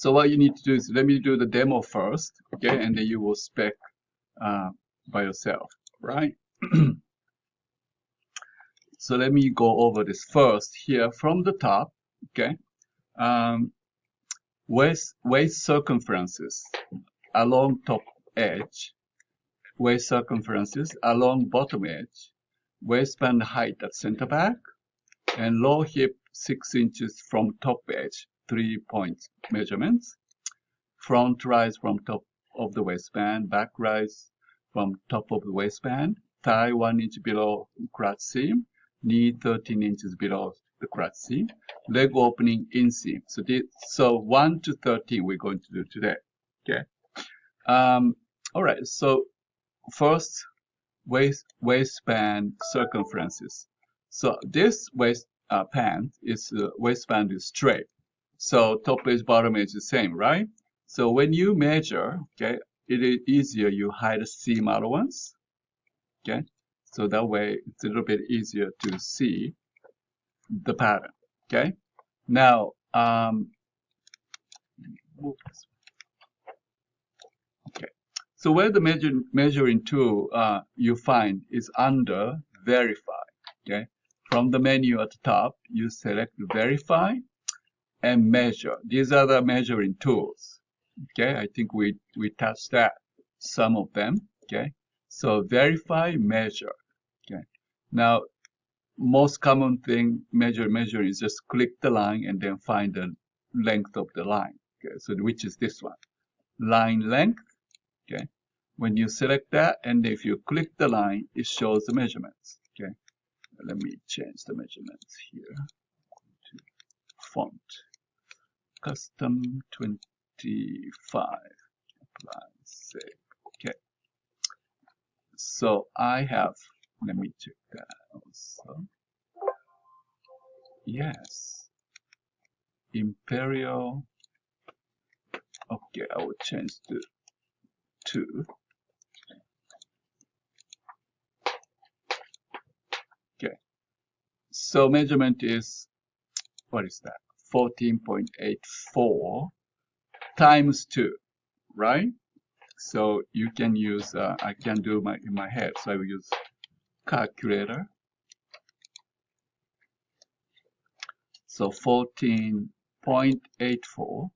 So what you need to do is, let me do the demo first, okay, and then you will spec by yourself, right? So let me go over this first here from the top, okay? Waist circumferences along top edge, waist circumferences along bottom edge, waistband height at center back, and low hip 6 inches from top edge, 3-point measurements, front rise from top of the waistband, back rise from top of the waistband, thigh 1 inch below crotch seam, knee 13 inches below the crotch seam, leg opening inseam. So 1 to 13 we're going to do today. Okay. All right. So first, waistband circumferences. So this waistband is straight. So top edge, bottom edge is the same, right? So when you measure, okay, it is easier. You hide the seam allowance. Okay. So that way it's a little bit easier to see the pattern. Okay. Now, okay. So where the measuring tool you find is under verify. Okay. From the menu at the top, you select verify and measure. These are the measuring tools. Okay. I think we touched that, some of them. Okay. So verify, measure. Okay. Now, most common thing measure is just click the line and then find the length of the line. Okay. So which is this one, line length. Okay. When you select that, and if you click the line, it shows the measurements. Okay. Let me change the measurements here to font custom 25. Apply, save. Okay. So I have, let me check that also. Yes. Imperial. Okay, I will change to 2. Okay. So measurement is, what is that? 14.84 times 2, right? So you can use, I can do in my head, so I will use calculator. So 14.84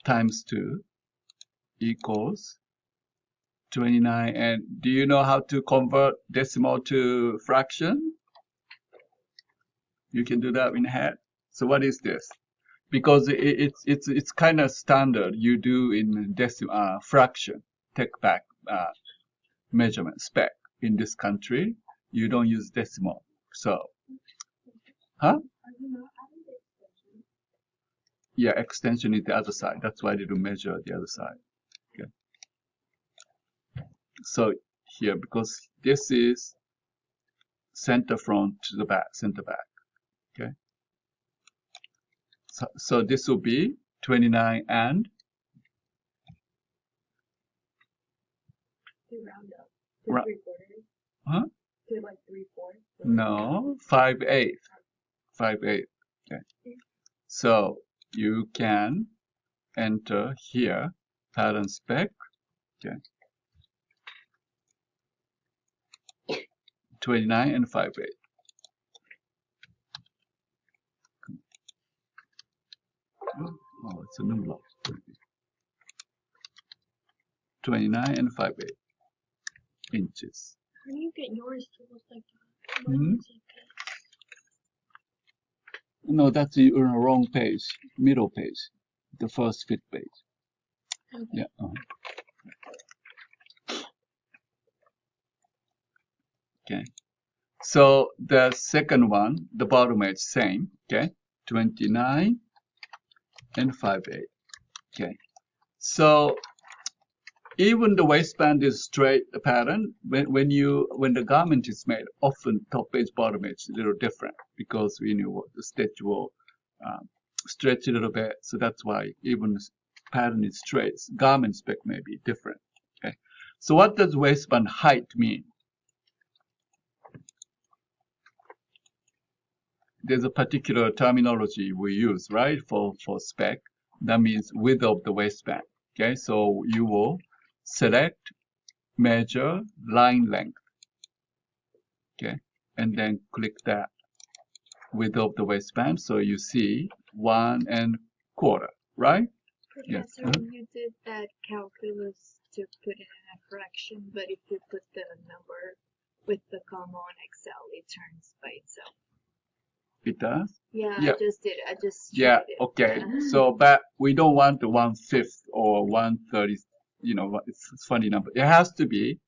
times 2 equals 29. And do you know how to convert decimal to fraction? You can do that in head. So what is this? Because it's kind of standard you do in decimal fraction, take back measurement spec. In this country, you don't use decimal. So, huh? Yeah, extension is the other side. That's why they do measure the other side. Okay. So here, because this is center front to the back, center back. Okay. So this will be 29 and round up to 3/4. Huh? To like 3/4. No, 5/8. 5/8. Okay. So you can enter here pattern spec. Okay. 29 and 5/8. Oh, it's a new block. 29 and 5/8 inches. How do you get yours to look like that? Hmm? No, that's on the wrong page, middle page, the first fit page. Okay. Yeah. Okay. So the second one, the bottom edge, same. Okay. 29 and 5/8. Okay. So even the waistband is straight pattern. When the garment is made, often top edge, bottom edge is a little different because we know the stitch will stretch a little bit. So that's why even pattern is straight. Garment spec may be different. Okay. So what does waistband height mean? There's a particular terminology we use, right, for spec. That means width of the waistband. Okay, so you will select measure line length. Okay, and then click that width of the waistband. So you see 1¼ right? Yes. Professor, when you did that calculus to put in a fraction, but if you put the number with the comma on Excel, it turns by itself. It does? Yeah, Yeah. I just did it. I just Yeah, tried it. okay. Yeah. So, but we don't want the 1/5 or 1/30, it's a funny number. It has to be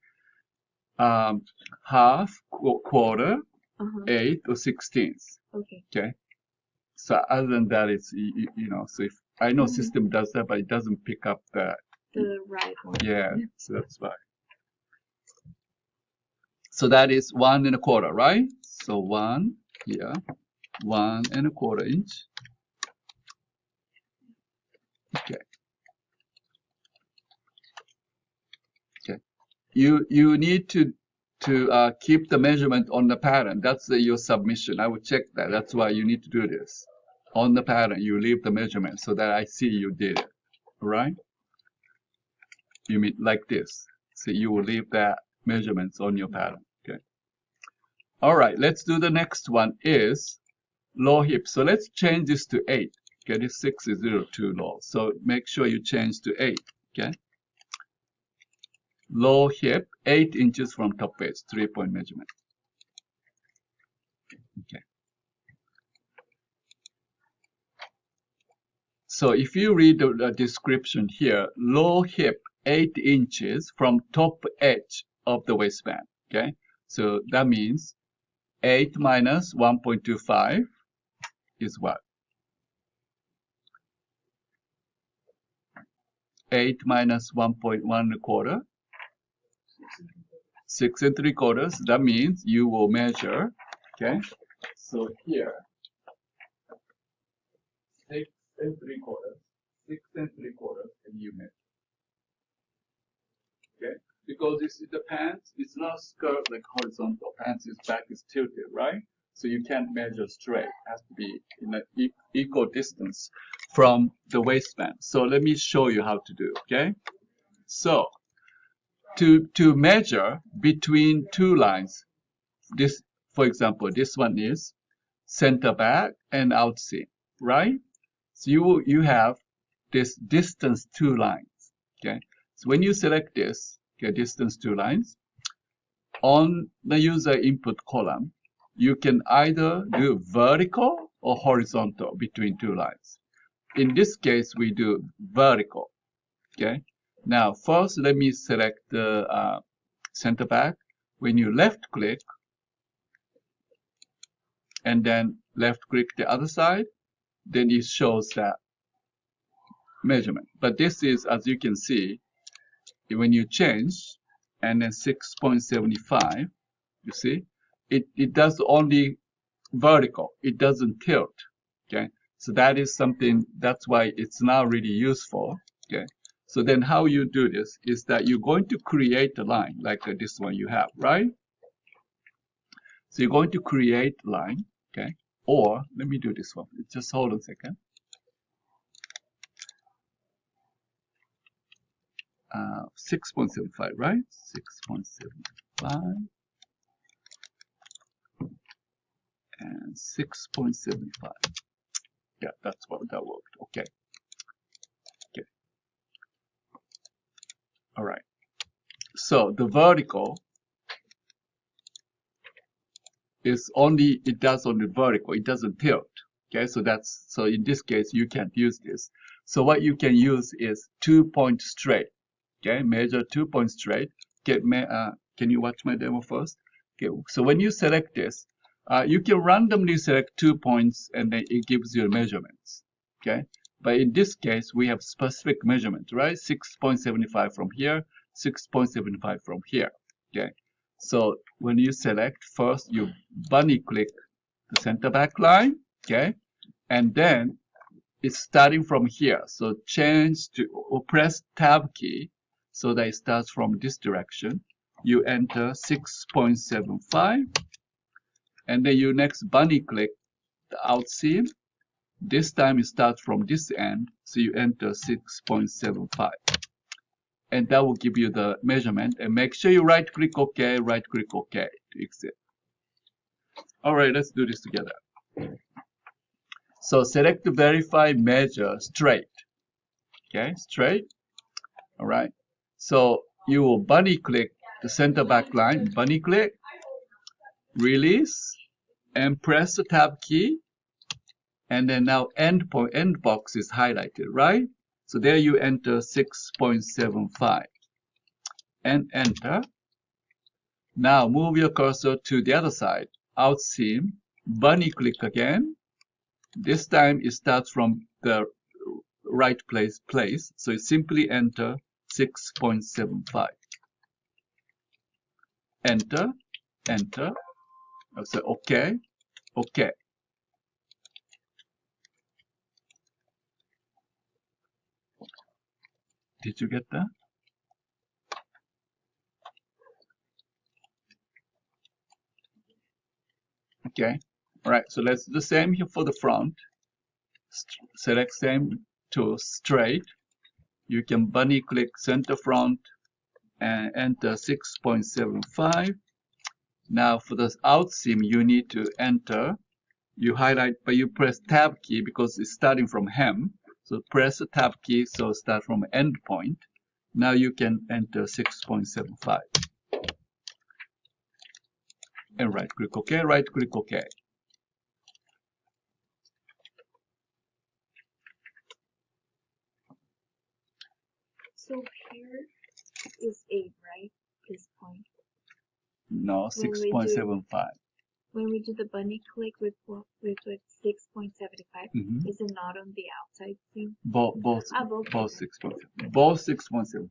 half, quarter, eighth, or 16th. Okay. Okay. So other than that, it's, so if I know Mhm. system does that, but it doesn't pick up that. The right one. Yeah, so that's why. So that is 1¼ right? So 1 here, 1¼ inch. Okay. Okay. You need to keep the measurement on the pattern. That's your submission. I will check that. That's why you need to do this. On the pattern, you leave the measurement so that I see you did it. All right? You mean like this. So you will leave that measurements on your pattern. Okay. All right. Let's do the next one is low hip. So let's change this to 8. Okay. This 6 is a little too low. So make sure you change to 8. Okay. Low hip, 8 inches from top waist, 3-point measurement. Okay. So if you read the description here, low hip, 8 inches from top edge of the waistband. Okay. So that means 8 minus 1.25 is what? 8 minus 1.1¼ 6 3/4. That means you will measure. Okay. So here 6 3/4, 6 3/4, and you measure. Okay, because this is the pants, it's not skirt like horizontal. Pants is back is tilted, right? So you can't measure straight. It has to be in an equal distance from the waistband. So let me show you how to do. Okay, so to measure between two lines, this, for example, this one is center back and outseam, right? So you have this distance two lines. Okay, so when you select this, okay, distance two lines, on the user input column, you can either do vertical or horizontal between two lines. In this case, we do vertical. Okay. Now, first, let me select the center back. When you left click, and then left click the other side, then it shows that measurement. But this is, as you can see, when you change, and then 6.75, you see, it does only vertical. It doesn't tilt. Okay. So that is something, that's why it's now really useful. Okay. So then how you do this is that you're going to create a line like this one you have, right? So you're going to create a line, okay? Or let me do this one. Just hold on a second. 6.75, right? 6.75 and 6.75. Yeah, that's what that worked. Okay. Okay. All right. So the vertical is only, it does only vertical. It doesn't tilt. Okay. So in this case, you can't use this. So what you can use is 2-point straight. Okay. Measure 2-point straight. Can you watch my demo first? Okay. So when you select this, you can randomly select 2 points and then it gives you measurements. Okay. But in this case, we have specific measurement, right? 6.75 from here, 6.75 from here. Okay. So when you select, first you bunny click the center back line. Okay. And then it's starting from here. So change to, or press tab key so that it starts from this direction. You enter 6.75. And then you next bunny click the outseam This time it starts from this end, so you enter 6.75. And that will give you the measurement. And make sure you right click OK, right click OK to exit. Alright, let's do this together. So select verify measure straight. Okay, straight. Alright. So you will bunny click the center back line, bunny click, release, and press the tab key. And then now end box is highlighted, right? So there you enter 6.75 and enter. Now move your cursor to the other side, out seam, bunny click again. This time it starts from the right place, so you simply enter 6.75. Enter, enter. I'll say OK, OK. Did you get that? Okay. All right. So let's do the same here for the front. Select same tool, straight. You can bunny click center front and enter 6.75. Now for the out seam, you need to enter. You highlight, but you press tab key because it's starting from hem. So press the tab key, so start from end point. Now you can enter 6.75. And right click OK, right click OK. So here is 8, right? This point. No, 6.75. When we do the bunny click with 6.75, is it not on the outside seam? Both 6.75. Both 6.75.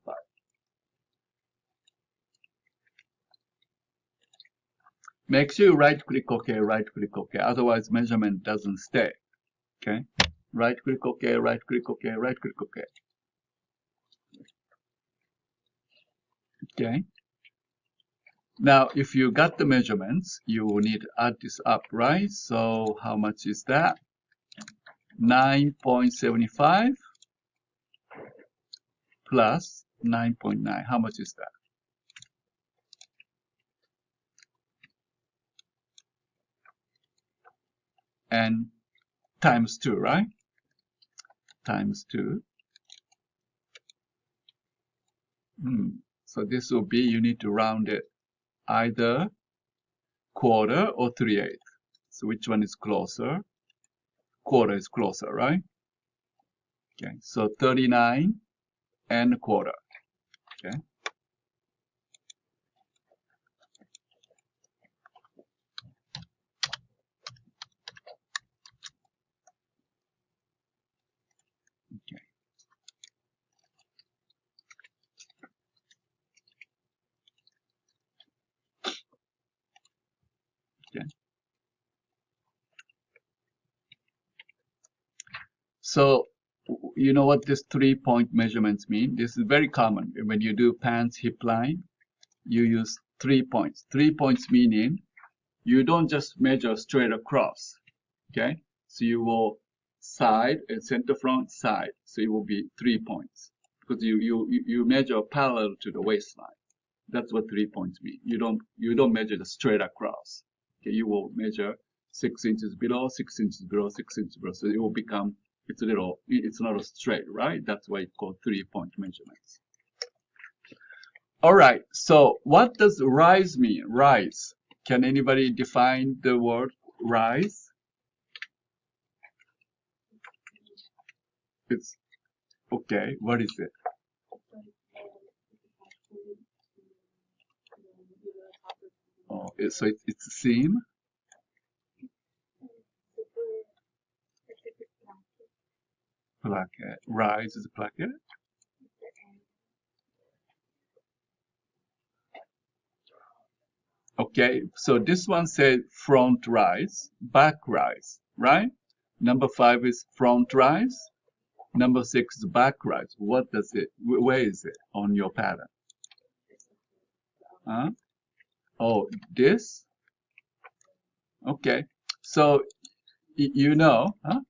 Make sure you right click OK, right click OK. Otherwise measurement doesn't stay. Okay? Right click OK, right click OK, right click OK. Okay? Now, if you got the measurements, you will need to add this up, right? So how much is that? 9.75 plus 9.9. How much is that? And times 2, right? Times 2. So this will be, you need to round it either quarter or 3/8. So which one is closer? Quarter is closer, right? Okay, so 39 and a quarter. Okay. Okay. Okay. So you know what this 3-point measurements mean? This is very common. When you do pants hip line, you use 3 points. 3 points meaning you don't just measure straight across. Okay? So you will side and center front side. So it will be 3 points. Because you measure parallel to the waistline. That's what 3 points mean. You don't measure the straight across. Okay, you will measure 6 inches below, 6 inches below, 6 inches below. So it will become, it's not a straight, right? That's why it's called 3-point measurements. All right. So what does rise mean? Rise. Can anybody define the word rise? It's okay. What is it? Oh, so it's a seam. Placket. Rise is a placket. Okay, so this one says front rise, back rise, right? Number 5 is front rise. Number 6 is back rise. What does it, where is it on your pattern? Huh? Oh, this? Okay, so you know, huh?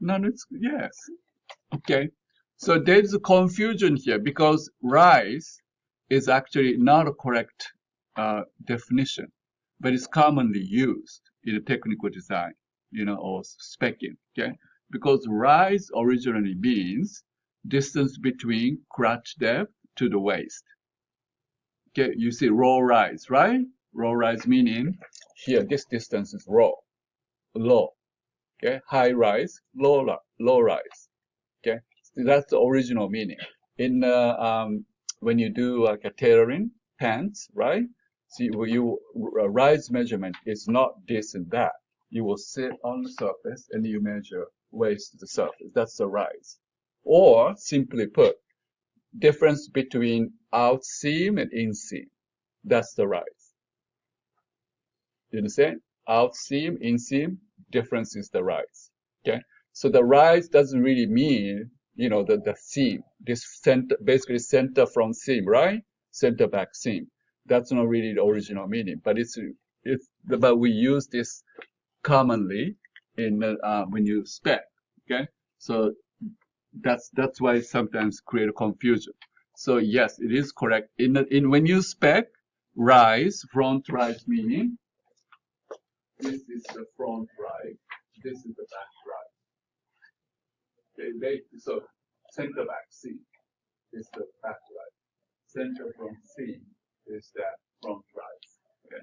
No, it's, yes. Okay. So there's a confusion here because rise is actually not a correct definition, but it's commonly used in a technical design, or specking. Okay. Because rise originally means distance between crotch depth to the waist. Okay, you see low rise, right? Low rise meaning here this distance is low. Okay, high rise, low rise. Okay, so that's the original meaning. In when you do like a tailoring pants, right? See, you rise measurement is not this and that. You will sit on the surface and you measure waist to the surface. That's the rise. Or simply put, difference between out seam and in seam. That's the rise. You understand? Out seam, in seam, difference is the rise. Okay? So the rise doesn't really mean, the seam. This center, basically center from seam, right? Center back seam. That's not really the original meaning, but but we use this commonly in when you spec. Okay? So that's why it sometimes create a confusion. So yes, it is correct. In when you spec rise, front rise meaning this is the front rise, this is the back rise. Okay, so center back seam is the back rise. Center from seam is that front rise. Okay.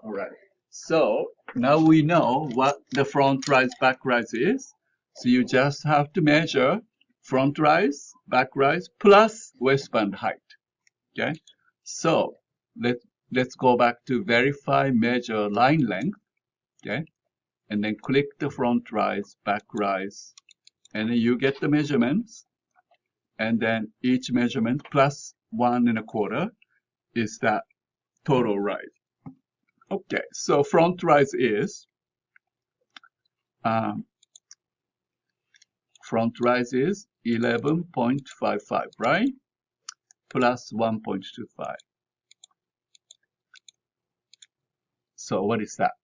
All right. So now we know what the front rise, back rise is. So you just have to measure front rise, back rise, plus waistband height. Okay. So let's go back to verify measure line length. Okay. And then click the front rise, back rise, and then you get the measurements. And then each measurement plus 1 1/4 is that total rise. Okay, so front rise is 11.55, right? Plus 1.25. So what is that?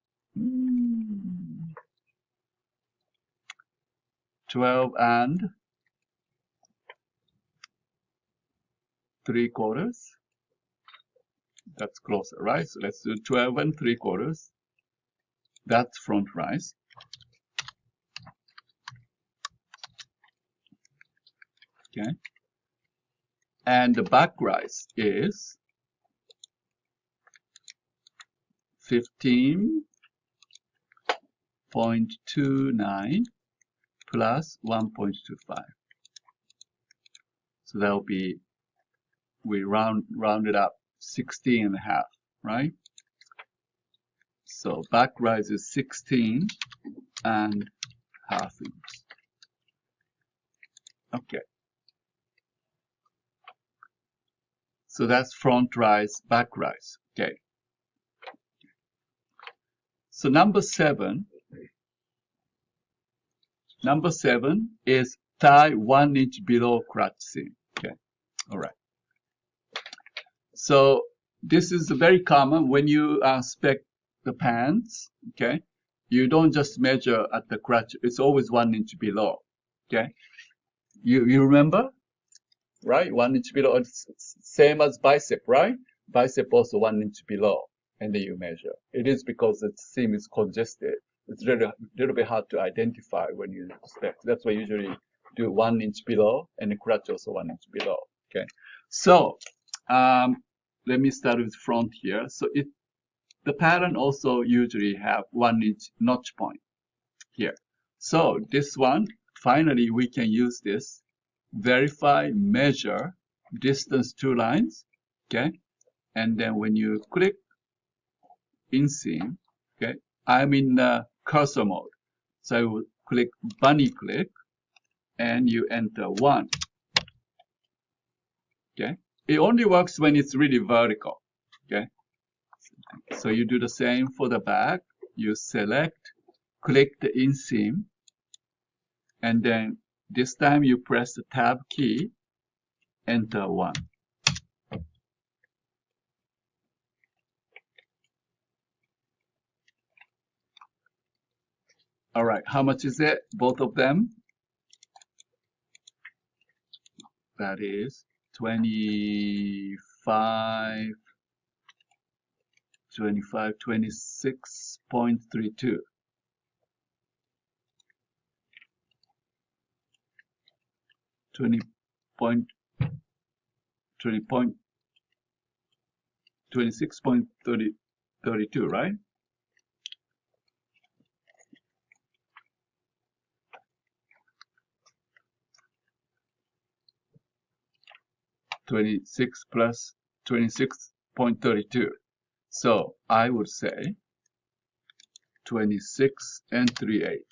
12 and 3/4. That's closer, right? So let's do 12 and 3/4. That's front rise. Okay. And the back rise is 15.29 plus 1.25. So that'll be, we round it up 16.5, right? So back rise is 16.5 inches. Okay. So that's front rise, back rise. Okay. So number 7 is tie 1 inch below crotch seam. Okay. All right. So this is very common when you spec the pants. Okay. You don't just measure at the crotch. It's always 1 inch below. Okay. You remember? Right? 1 inch below. It's same as bicep, right? Bicep also 1 inch below. And then you measure. It is because the seam is congested. It's really little bit hard to identify when you spec. That's why you usually do 1 inch below and the crotch also 1 inch below. Okay. So let me start with front here. So the pattern also usually have 1 inch notch point here. So this one, finally we can use this. Verify, measure, distance 2 lines. Okay. And then when you click inseam, okay, I'm in cursor mode. So I will click bunny click and you enter 1. Okay. It only works when it's really vertical. Okay. So you do the same for the back. You select, click the inseam, and then this time you press the tab key, enter 1. All right, how much is it? Both of them? That is 25, 26.32. 26.32, right? (26 plus 26.32). So I would say 26 and 3/8.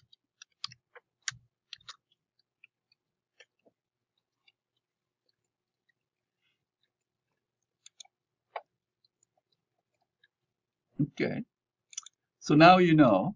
Okay. So now you know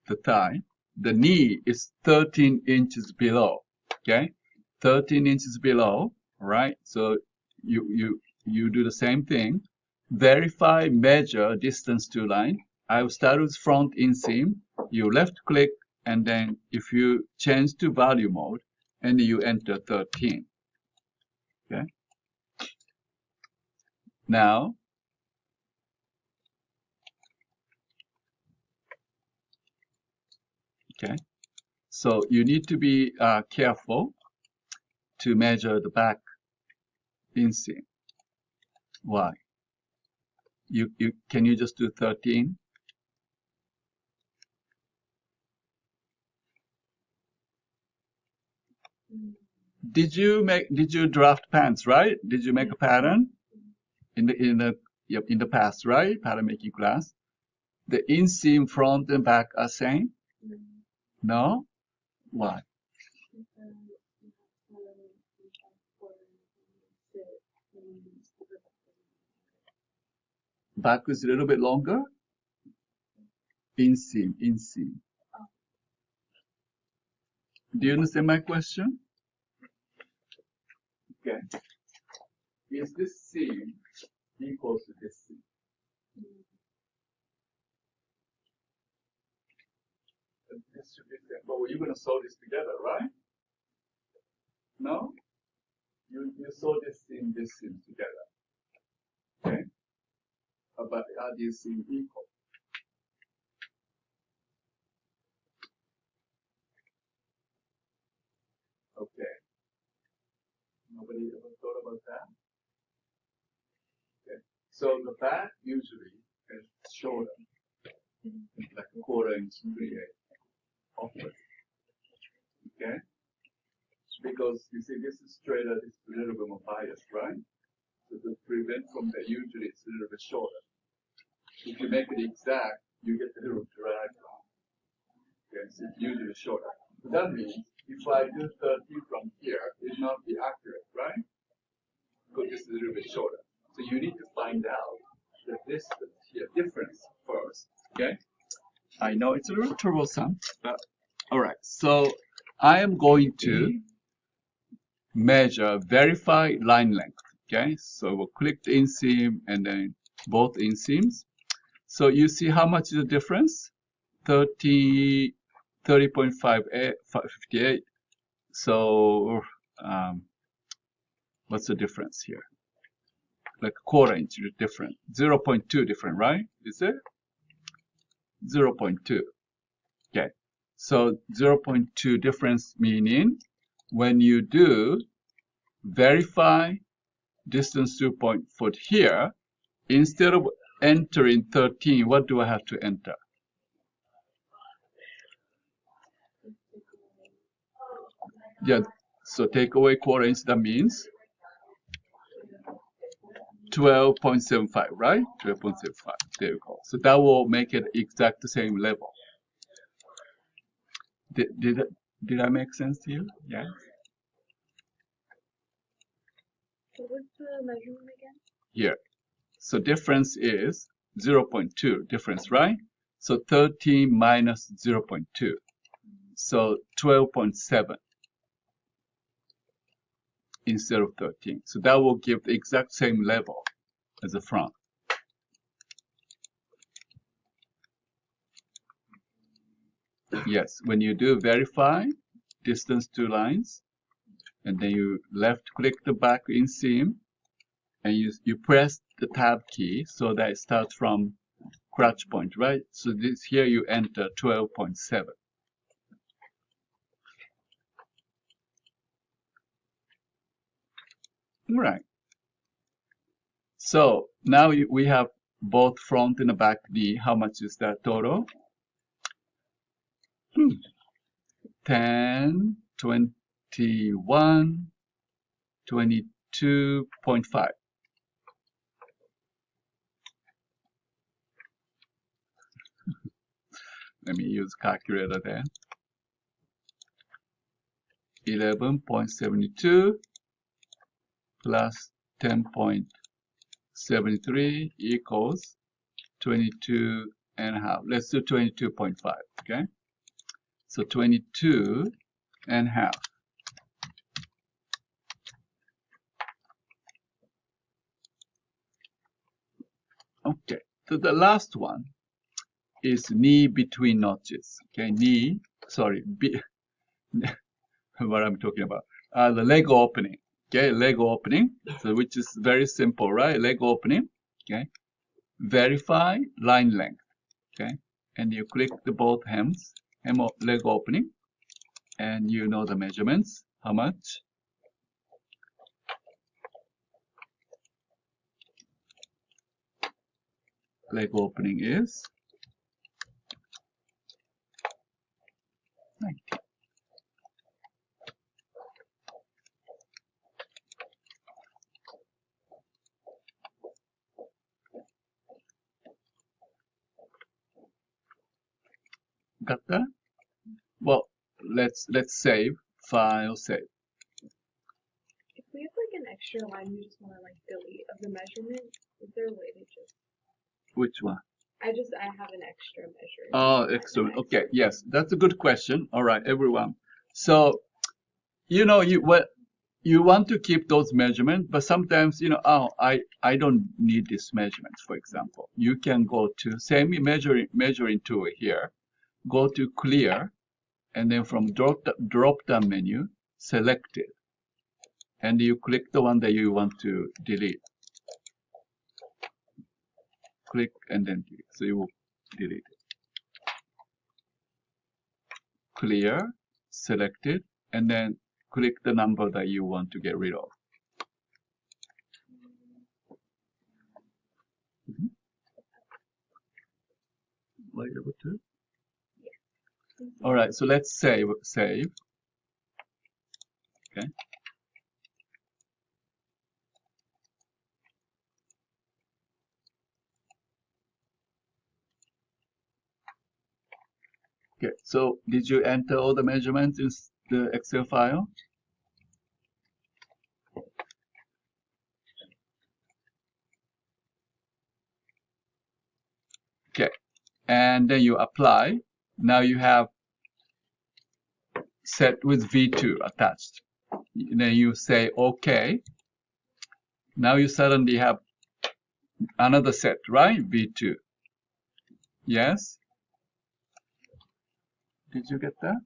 the thigh. The knee is 13 inches below. Okay, 13 inches below. All right. So you do the same thing. Verify, measure distance to line. I will start with front inseam. You left click, and then if you change to value mode, and you enter 13. Okay. Now, okay. So you need to be careful to measure the back inseam. Why? Can you just do 13? Did you draft pants, right? Did you make a pattern in the past, right? Pattern making class. The inseam front and back are same? No? Why? Back is a little bit longer? Inseam. Do you understand my question? Okay. Is this seam equal to this seam? This should be the same. But you're going to sew this together, right? No? You sew this seam together. Okay? But are these seams equal? Okay. Nobody ever thought about that? Okay. So the back usually is shorter, like a 1/4 inch, 3/8 upward. Okay? Because you see, this is straighter, this is a little bit more biased, right? So to prevent from that, usually it's a little bit shorter. If you make it exact, you get a little drag. Okay, so it's usually shorter. So that means if I do 30 from here, it will not be accurate, right? Because this is a little bit shorter. So you need to find out the distance here, difference first. Okay? I know it's a little troublesome, but all right. So I am going to measure, verify line length. Okay? So we'll click the inseam and then both inseams. So you see how much is the difference? 30.58. So what's the difference here? Like a 1/4 inch different. 0.2 different, right? Is it? 0.2. Okay. So 0.2 difference meaning when you do verify distance to point foot here, instead of entering 13, what do I have to enter? Yeah, so take away 1/4 inch, that means 12.75, right? 12.75, there you go. So that will make it exact the same level. Did I make sense to you? Yeah. So what's the measurement again? Here. So difference is 0.2 difference, right? So 13 minus 0.2. So 12.7 instead of 13. So that will give the exact same level as the front. Yes, when you do verify distance to lines, and then you left click the back inseam, and you press the tab key so that it starts from crutch point, right? So this here you enter 12.7. Right. So now we have both front and back knee. How much is that total? 10, 21, 22.5. Let me use calculator there. 11.72 plus 10.73 equals 22.5. Let's do 22.5, okay? So 22.5. Okay, so the last one is knee between notches. Okay, knee, sorry, what I'm talking about. The leg opening. Okay, leg opening, so which is very simple, right? Leg opening. Okay, verify line length. Okay, and you click the both hems, leg opening, and you know the measurements. How much? Leg opening is 90. Got that? Well, let's save. File, save. If we have like an extra line you just want to like delete of the measurement, is there a way to just? Which one? I have an extra measure. Oh, excellent. Okay, yes, that's a good question. All right, everyone. So, you know, you want to keep those measurements, but sometimes, you know, oh, I don't need this measurement, for example. You can go to same measuring tool here, go to clear, and then from drop down menu, select it. And you click the one that you want to delete. Click and then delete. So you will delete it. Clear, select it, and then click the number that you want to get rid of. Are you able to? All right, so let's save. Okay. Okay, so did you enter all the measurements in the Excel file? Okay, and then you apply. Now you have set with V2 attached. Then you say OK. Now you suddenly have another set, right? V2. Yes? Did you get that?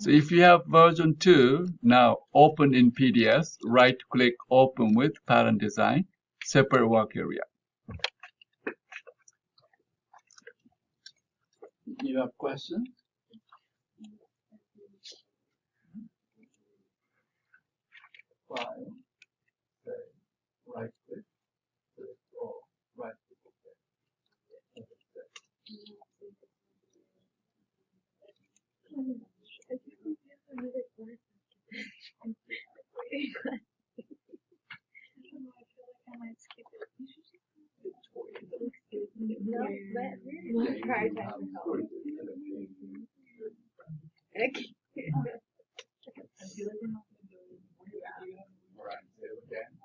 So if you have version 2, now open in PDS, right click open with pattern design, separate work area. You have questions? File, save, right click, or right click.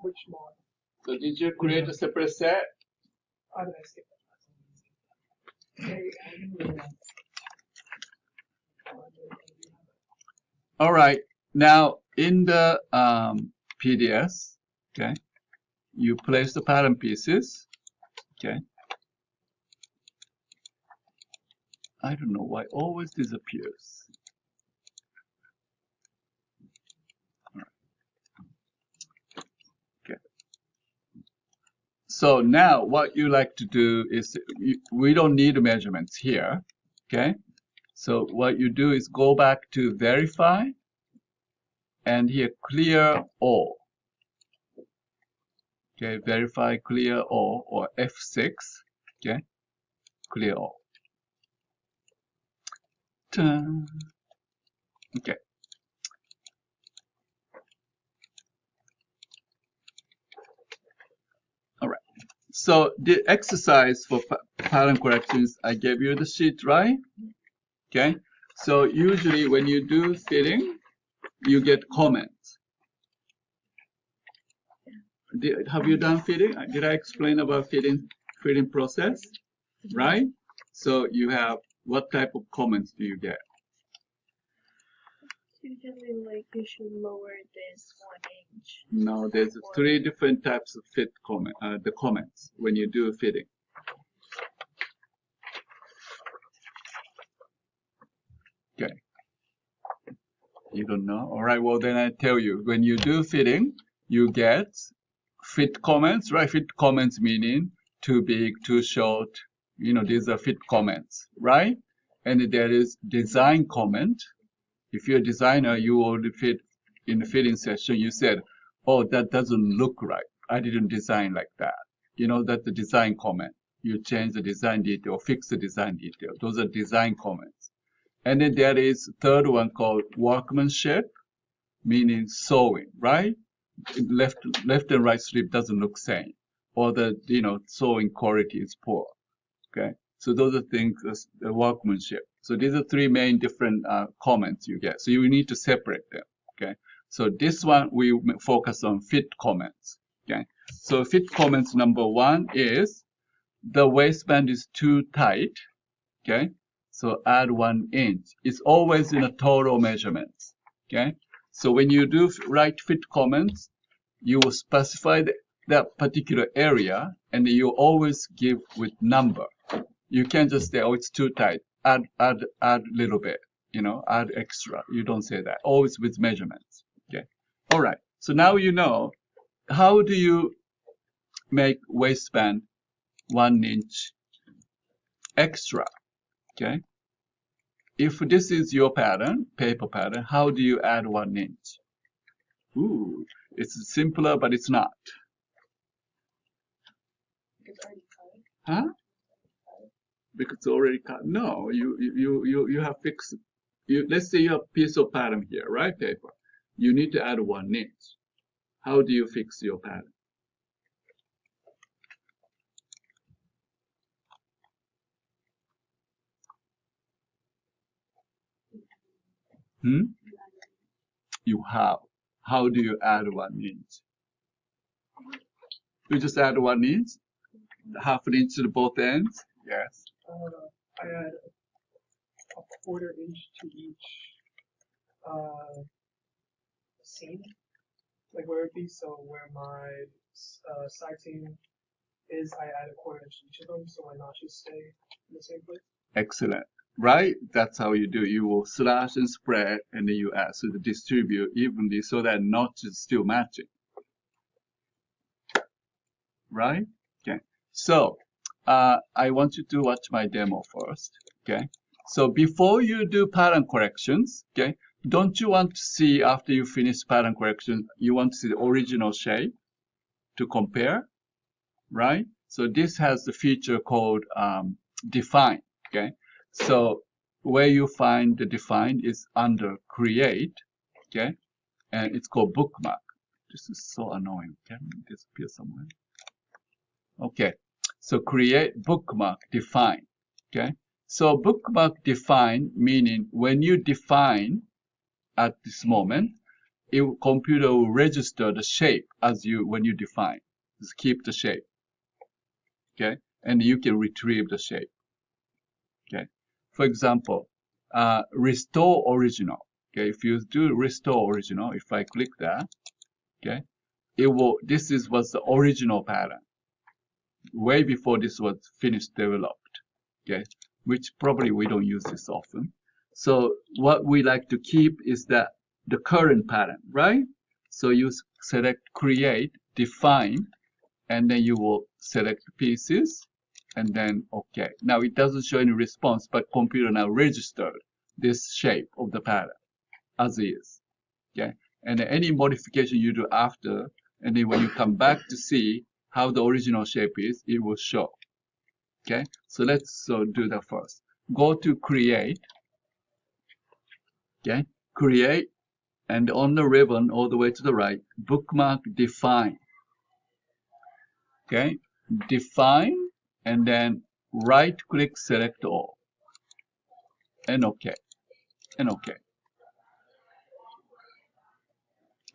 Which one? So did you create a separate set? All right. Now in the PDS, okay, you place the pattern pieces. Okay. I don't know why always disappears. Okay. So now what you like to do is, we don't need measurements here. Okay. So what you do is go back to verify, and here clear all. Okay, verify clear all, or F6. Okay, clear all. Ta-da. Okay. All right. So the exercise for pattern corrections, I gave you the sheet, right? Okay. So usually when you do fitting, you get comments. Have you done fitting? Did I explain about fitting process? Right? So you have, what type of comments do you get? Usually, like, you should lower this 1 inch. No, there's 3 different types of fit comment. The comments when you do fitting. Okay. You don't know? All right. Well, then I tell you. When you do fitting, you get fit comments, right? Fit comments meaning too big, too short. You know, these are fit comments, right? And there is design comment. If you're a designer, you already fit in the fitting session. You said, "Oh, that doesn't look right. I didn't design like that." You know, that's the design comment. You change the design detail, fix the design detail. Those are design comments. And then there is third one called workmanship, meaning sewing, right? Left and right strip doesn't look same, or the sewing quality is poor. Okay, so those are things, the workmanship. So these are 3 main different comments you get. So you need to separate them. Okay, so this one we focus on fit comments. Okay, so fit comments number 1 is the waistband is too tight. Okay, so add 1 inch. It's always in a total measurements. Okay, so when you do write fit comments, you will specify that particular area, and you always give with number. You can't just say, "Oh, it's too tight. Add a little bit. Add extra." You don't say that. Always with measurements. Okay. All right. So now you know how do you make waistband 1 inch extra. Okay. If this is your pattern, paper pattern, how do you add 1 inch? Ooh, it's simpler, but it's not. Huh? Because it's already cut. No, you have fixed. Let's say you have a piece of pattern here, right? Paper. You need to add 1 inch. How do you fix your pattern? You have. How do you add 1 inch? You just add 1 inch, half an inch to both ends. Yes. I add a 1/4 inch to each seam, like where it be. So where my side seam is, I add a 1/4 inch to each of them, so my notches stay in the same place. Excellent. Right? That's how you do. You will slash and spread, and then you add, so to distribute evenly, so that notches still matching. Right? Okay. So I want you to watch my demo first. Okay. So before you do pattern corrections, okay, don't you want to see, after you finish pattern correction, you want to see the original shape to compare, right? So this has the feature called define. Okay. So where you find the define is under create. Okay. And it's called bookmark. This is so annoying. Can it disappear somewhere? Okay. So create, bookmark, define. Okay. So bookmark, define, meaning when you define at this moment, computer will register the shape as when you define. Just keep the shape. Okay. And you can retrieve the shape. Okay. For example, restore original. Okay. If you do restore original, if I click that, okay, this was the original pattern. Way before this was finished developed. Okay. which probably we don't use this often. So what we like to keep is that the current pattern, right? So you select create, define, and then you will select pieces, and then OK. Now it doesn't show any response, but computer now registered this shape of the pattern as is. Okay, and any modification you do after, and then when you come back to see how the original shape is, it will show. Okay, so let's do that first. Go to create. Okay, create, and on the ribbon all the way to the right, bookmark define. Okay, define, and then right click select all, and OK, and OK.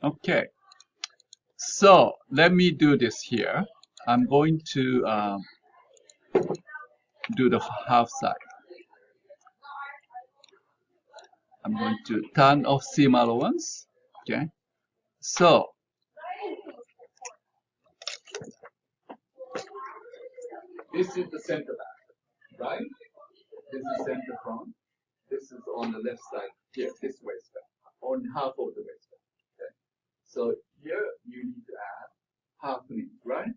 Okay, so let me do this here. I'm going to do the half side. I'm going to turn off seam allowance. Okay, so this is the center back, right? This is center front. This is on the left side here, this waistband, on half of the waistband. Okay, so here you need to add half an inch, right?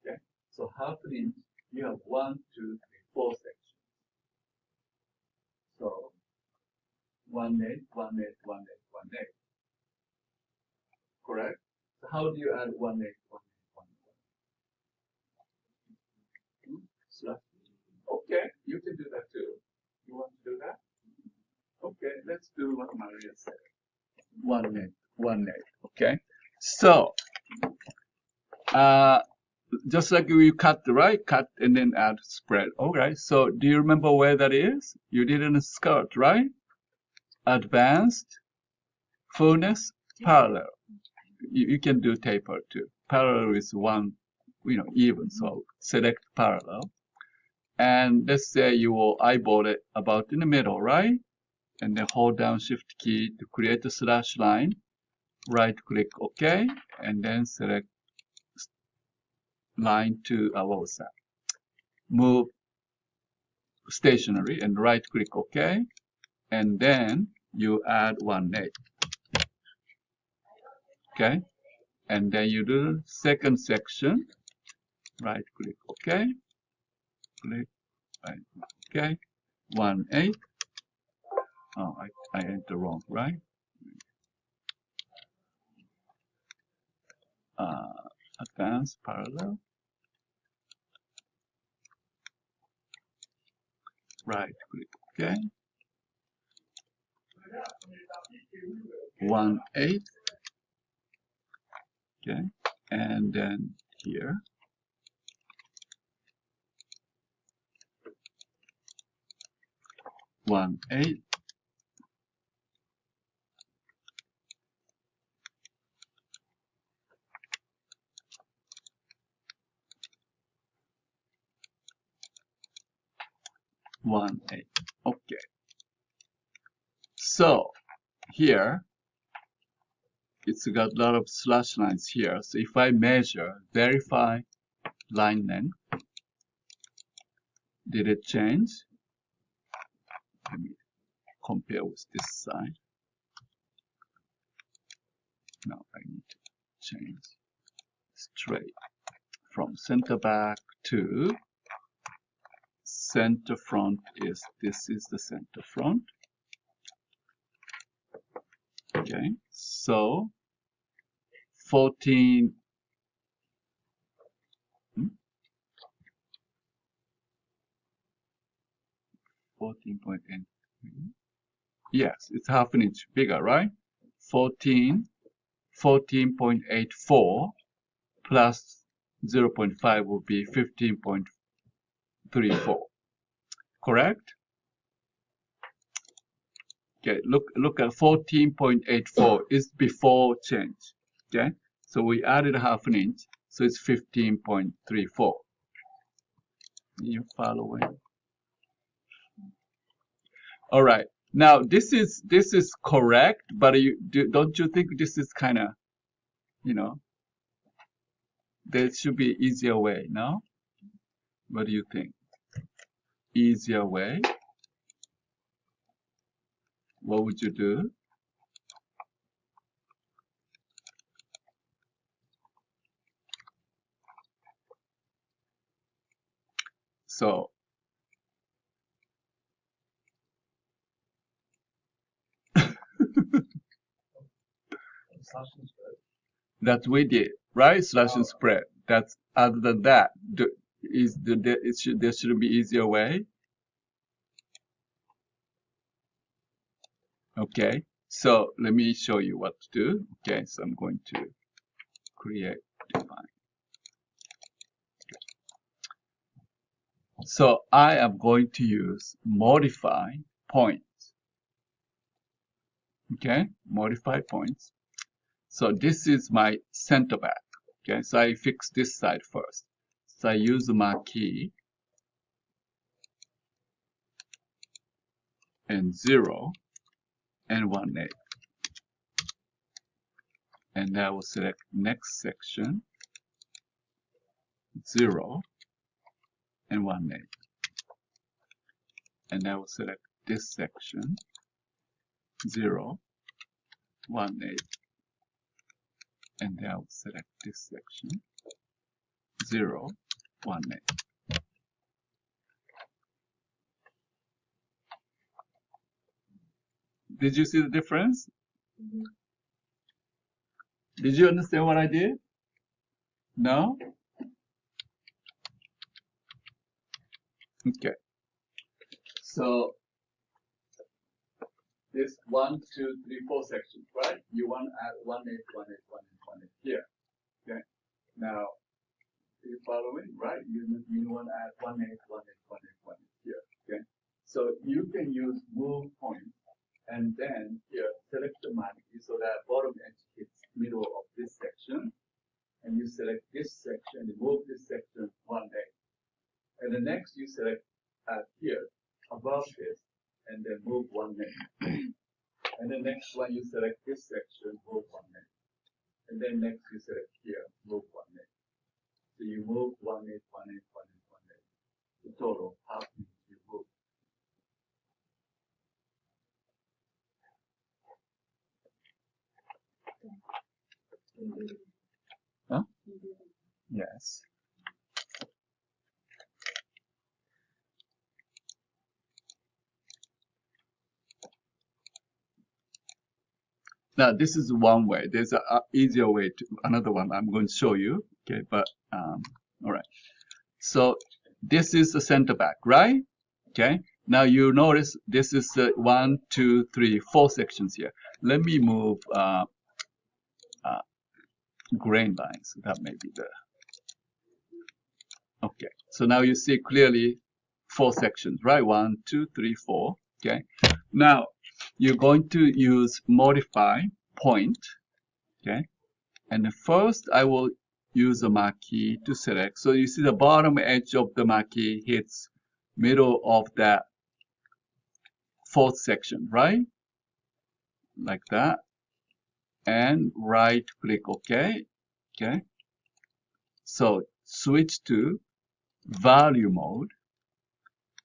Okay, so half an inch, you have 1, 2, 3, 4 sections. So 1/8, 1/8, 1/8, 1/8. Correct? So how do you add 1/8, 1/8, 1/8? Okay, you can do that too. You want to do that? Okay, let's do what Maria said. 1/8, 1/8. Okay, so just like we cut, right? Cut and then add spread. Alright, so do you remember where that is? You did in a skirt, right? Advanced, fullness, parallel. You can do taper too. Parallel is one, even, so select parallel. And let's say you will eyeball it about in the middle, right? And then hold down Shift key to create a slash line. Right click OK, and then select line to our side. Move stationary and right click OK, and then you add 1/8. Okay, and then you do the second section. Right click OK, click right OK, 1/8. Oh, I entered wrong, right? Advanced parallel. Right click OK. 1/8. Okay, and then here. One 8. One 8. Okay. So here it's got a lot of slash lines here. So if I measure, verify line length, did it change? Let me compare with this side. Now I need to change straight from center back to center front. This is the center front. Okay, so 14. 14.8. Yes, it's half an inch bigger, right? 14.84 plus 0.5 will be 15.34. Correct? Okay, look at 14.84 is before change. Okay, so we added half an inch, so it's 15.34. You following? All right. Now this is correct, but don't you think this is kind of, there should be easier way, no? What do you think? easier way, what would you do? So that we did, right? Slash and spread. That's other than that. There should be easier way. Okay. So let me show you what to do. Okay. So I'm going to create define. So I am going to use modify points. Okay. Modify points. So this is my center back. Okay, so I fix this side first. So I use the marquee and 0 and 1/8. And I will select next section 0 and 1/8. And I will select this section 0, 1/8. And I will select this section 0, 1/8. Did you see the difference? Mm-hmm. Did you understand what I did? No? Okay. So this 1, 2, 3, 4 sections, right? You want to add 1/8, 1/8, 1/8, 1/8 here. Okay. Now, you follow me, right? You want to add 1/8, 1/8, 1/8, 1/8 here. Okay. So you can use move point, and then here select the marquee so that bottom edge hits middle of this section, and you select this section, you move this section 1/8, and the next you select here above this, and then move 1/8. And the next one you select this section, move 1/8. And then next you select here, move 1/8. So you move 1/8, 1/8, 1/8, 1/8. The total, how many you move? Huh? Yes. Now this is one way. There's an easier way to another one I'm going to show you. Okay, but all right. So this is the center back, right? Okay. Now you notice this is the 1, 2, 3, 4 sections here. Let me move grain lines. That may be the. Okay. So now you see clearly 4 sections, right? 1, 2, 3, 4. Okay. Now you're going to use modify point. Okay. And first I will use a marquee to select. So you see the bottom edge of the marquee hits middle of that 4th section, right? Like that. And right click OK. Okay. So switch to value mode,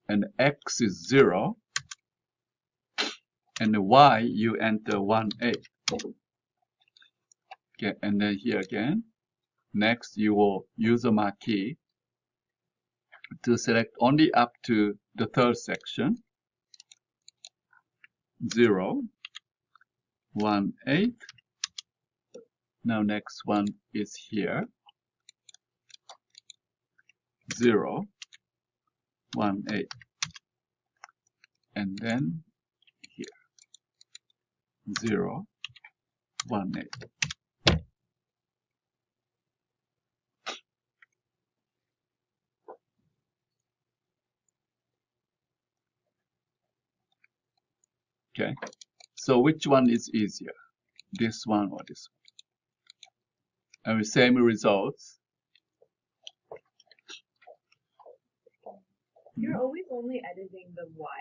and X is 0, and Y you enter 1/8. Okay, and then here again. Next you will use a marquee to select only up to the 3rd section. 0, 1/8. Now next one is here. 0, 1/8. And then here. 0, 1/8. Okay. So which one is easier? This one or this one? And the same results. You're always only editing the y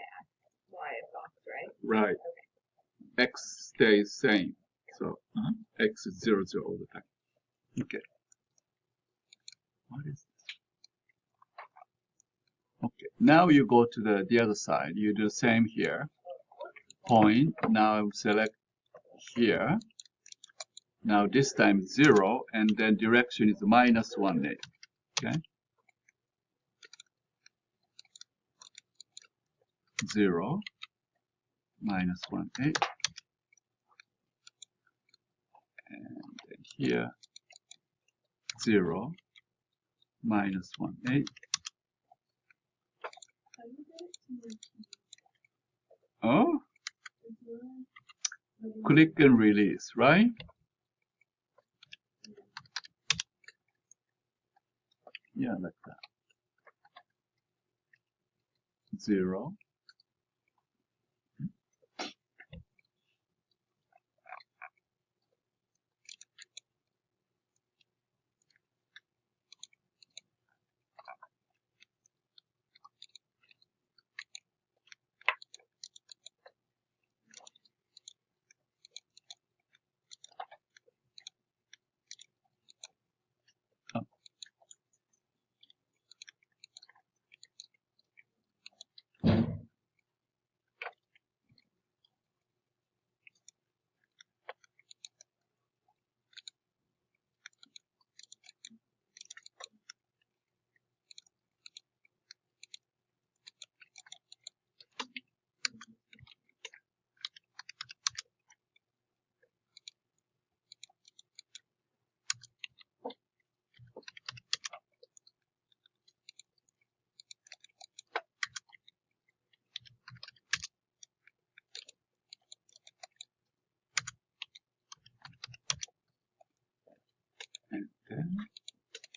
box, right? Right. Okay. X stays same. So X is 0, 0 all the time. Okay. What is this? Okay, now you go to the other side. You do the same here. Point. Now select here. Now this time 0, and then direction is -1/8. Okay. 0, -1/8. And then here 0, -1/8. Oh, click and release, right? Yeah, like that. 0. Oh.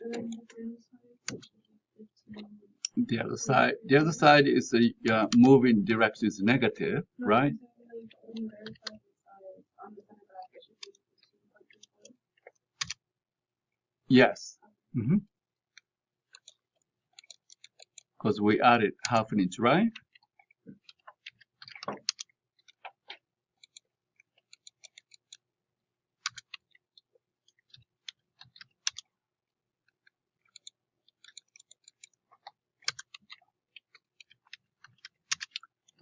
And then the other side is moving direction is negative, right? Yes. Because we added 1/2 inch, right?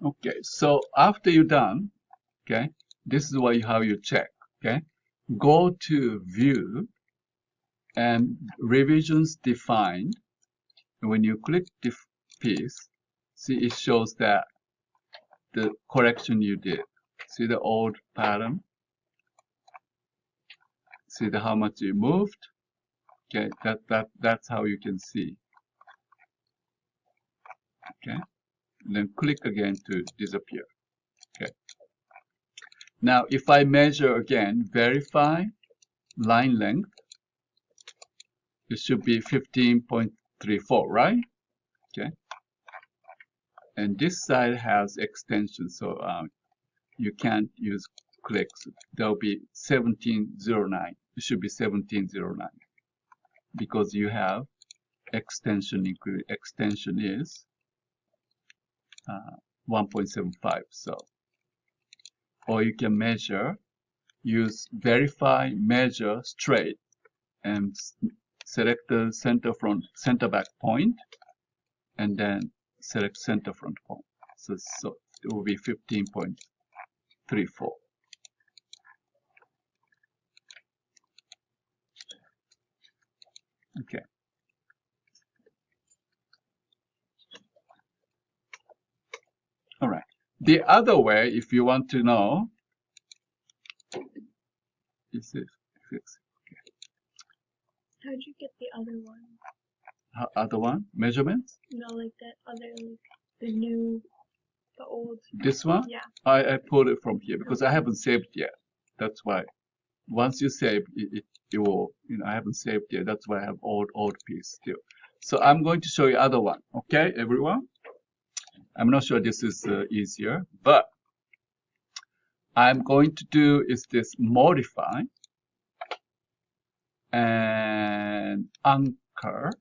Okay, so after you're done, okay, this is how you check, okay? Go to View and Revisions Defined. And when you click this piece, see it shows that the correction you did. See the old pattern? See how much you moved? Okay, that's how you can see. Okay, and then click again to disappear. Okay. Now, if I measure again, verify line length, it should be 15.34, right? Okay. And this side has extension, so you can't use clicks. There'll be 1709. It should be 1709 because you have extension. Extension is 1.75. So, or you can measure, use verify, measure straight, and select the center back point, and then select center front point. So it will be 15.34. Okay. All right. The other way, if you want to know, is this fix. How'd you get the other one? Other one? Measurements? No, like that other, like the old. This one? Yeah. I pulled it from here because I haven't saved yet. That's why. Once you save, it will, I haven't saved yet. That's why I have old piece still. So I'm going to show you other one. Okay, everyone? I'm not sure this is easier, but I'm going to do is this modify and anchor.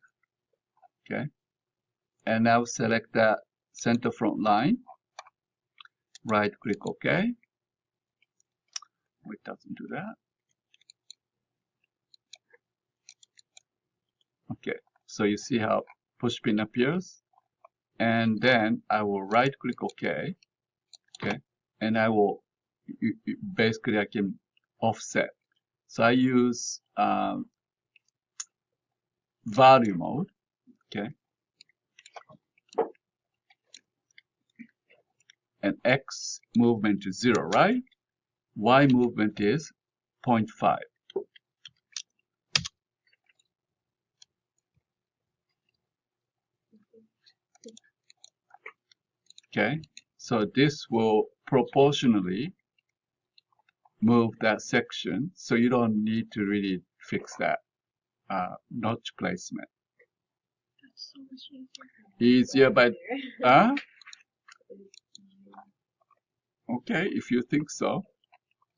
Okay. And now select that center front line. Right click OK. It doesn't do that. Okay. So you see how push pin appears? and then I will right click OK, okay, and I will basically I can offset. So I use value mode, okay, and X movement is 0, right? Y movement is 0.5. Okay, so this will proportionally move that section, so you don't need to really fix that notch placement. That's so much easier. Easier, but okay, if you think so.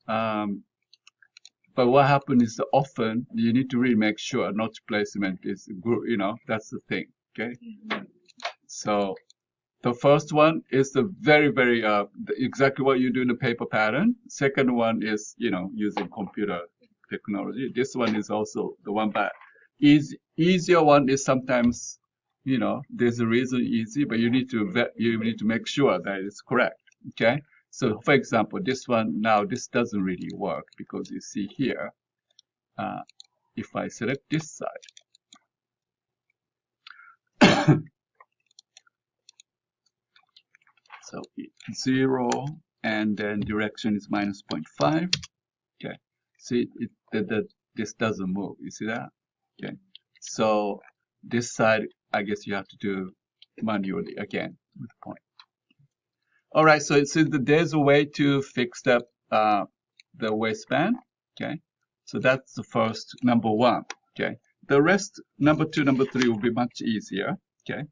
But what happens is often you need to really make sure notch placement is good, you know, that's the thing, okay? So the first one is the very, exactly what you do in the paper pattern. Second one is, you know, using computer technology. This one is also the one, but easier one is sometimes, you know, there's a reason easy, but you need to make sure that it's correct, okay? So for example, this one now, this doesn't really work because you see here, if I select this side, so 0, and then direction is minus 0.5. Okay, see this doesn't move. You see that? Okay, so this side, I guess you have to do manually again with point. All right, so there's a way to fix the waistband. Okay, so that's the first number one. Okay, the rest number 2, number 3 will be much easier. Okay,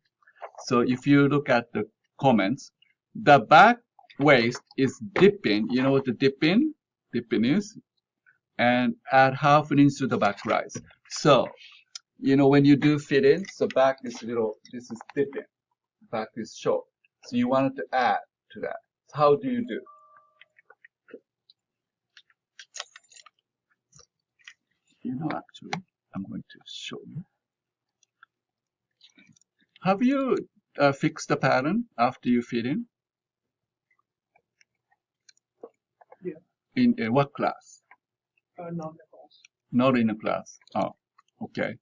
so if you look at the comments, the back waist is dipping. You know what the dipping is? And add half an inch to the back rise. So, you know, when you do fit in, so back is this is dipping, back is short. So you wanted to add to that. So how do you do? You know, actually, I'm going to show you. Have you fixed the pattern after you fit in? Yeah. In what class? Not in the class. Not in a class. Oh, okay.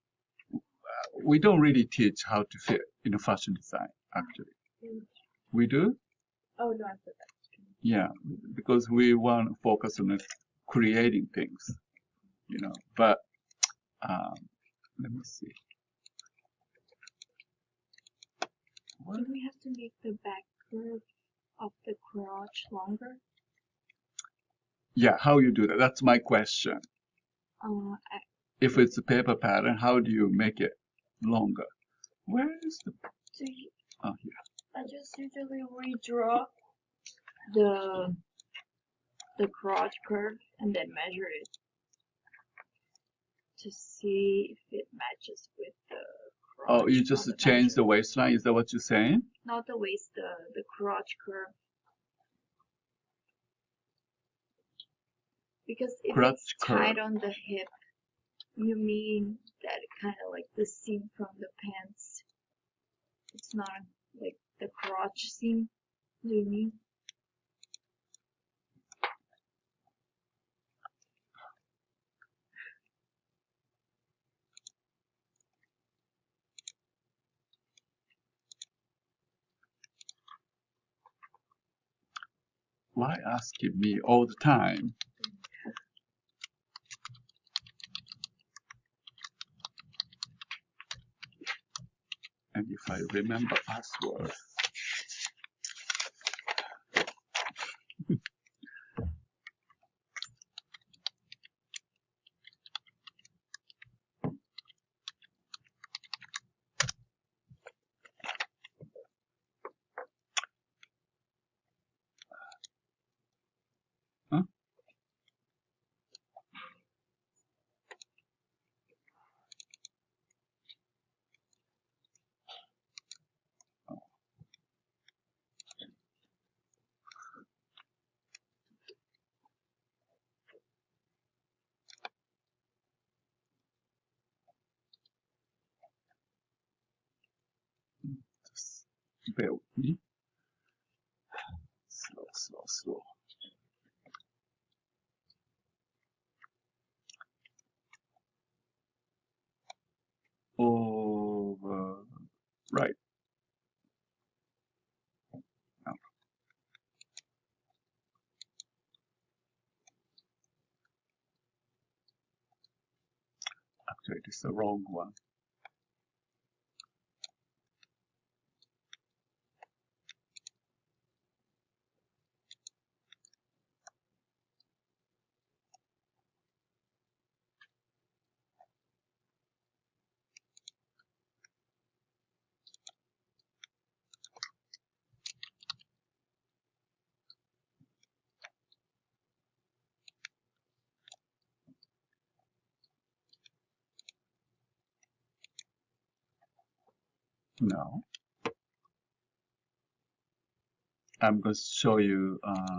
We don't really teach how to fit in a fashion design, actually. We do? Oh, no, I put that. Yeah, because we want to focus on creating things, you know. But let me see. Do we have to make the back curve of the crotch longer? Yeah, how you do that? That's my question. If it's a paper pattern, how do you make it longer? Where is the? Oh, here. I just usually redraw the crotch curve and then measure it to see if it matches with the crotch. Oh, you just change the waistline? Is that what you're saying? Not the waist, the crotch curve. Because if it's tight on the hip, you mean that kind of like the seam from the pants. It's not like the crotch seam. Do you mean? Why asking me all the time? And if I remember password. Huh? Bear with me. Slow. Over, right. No. Actually, this is the wrong one. No. I'm going to show you. Actually,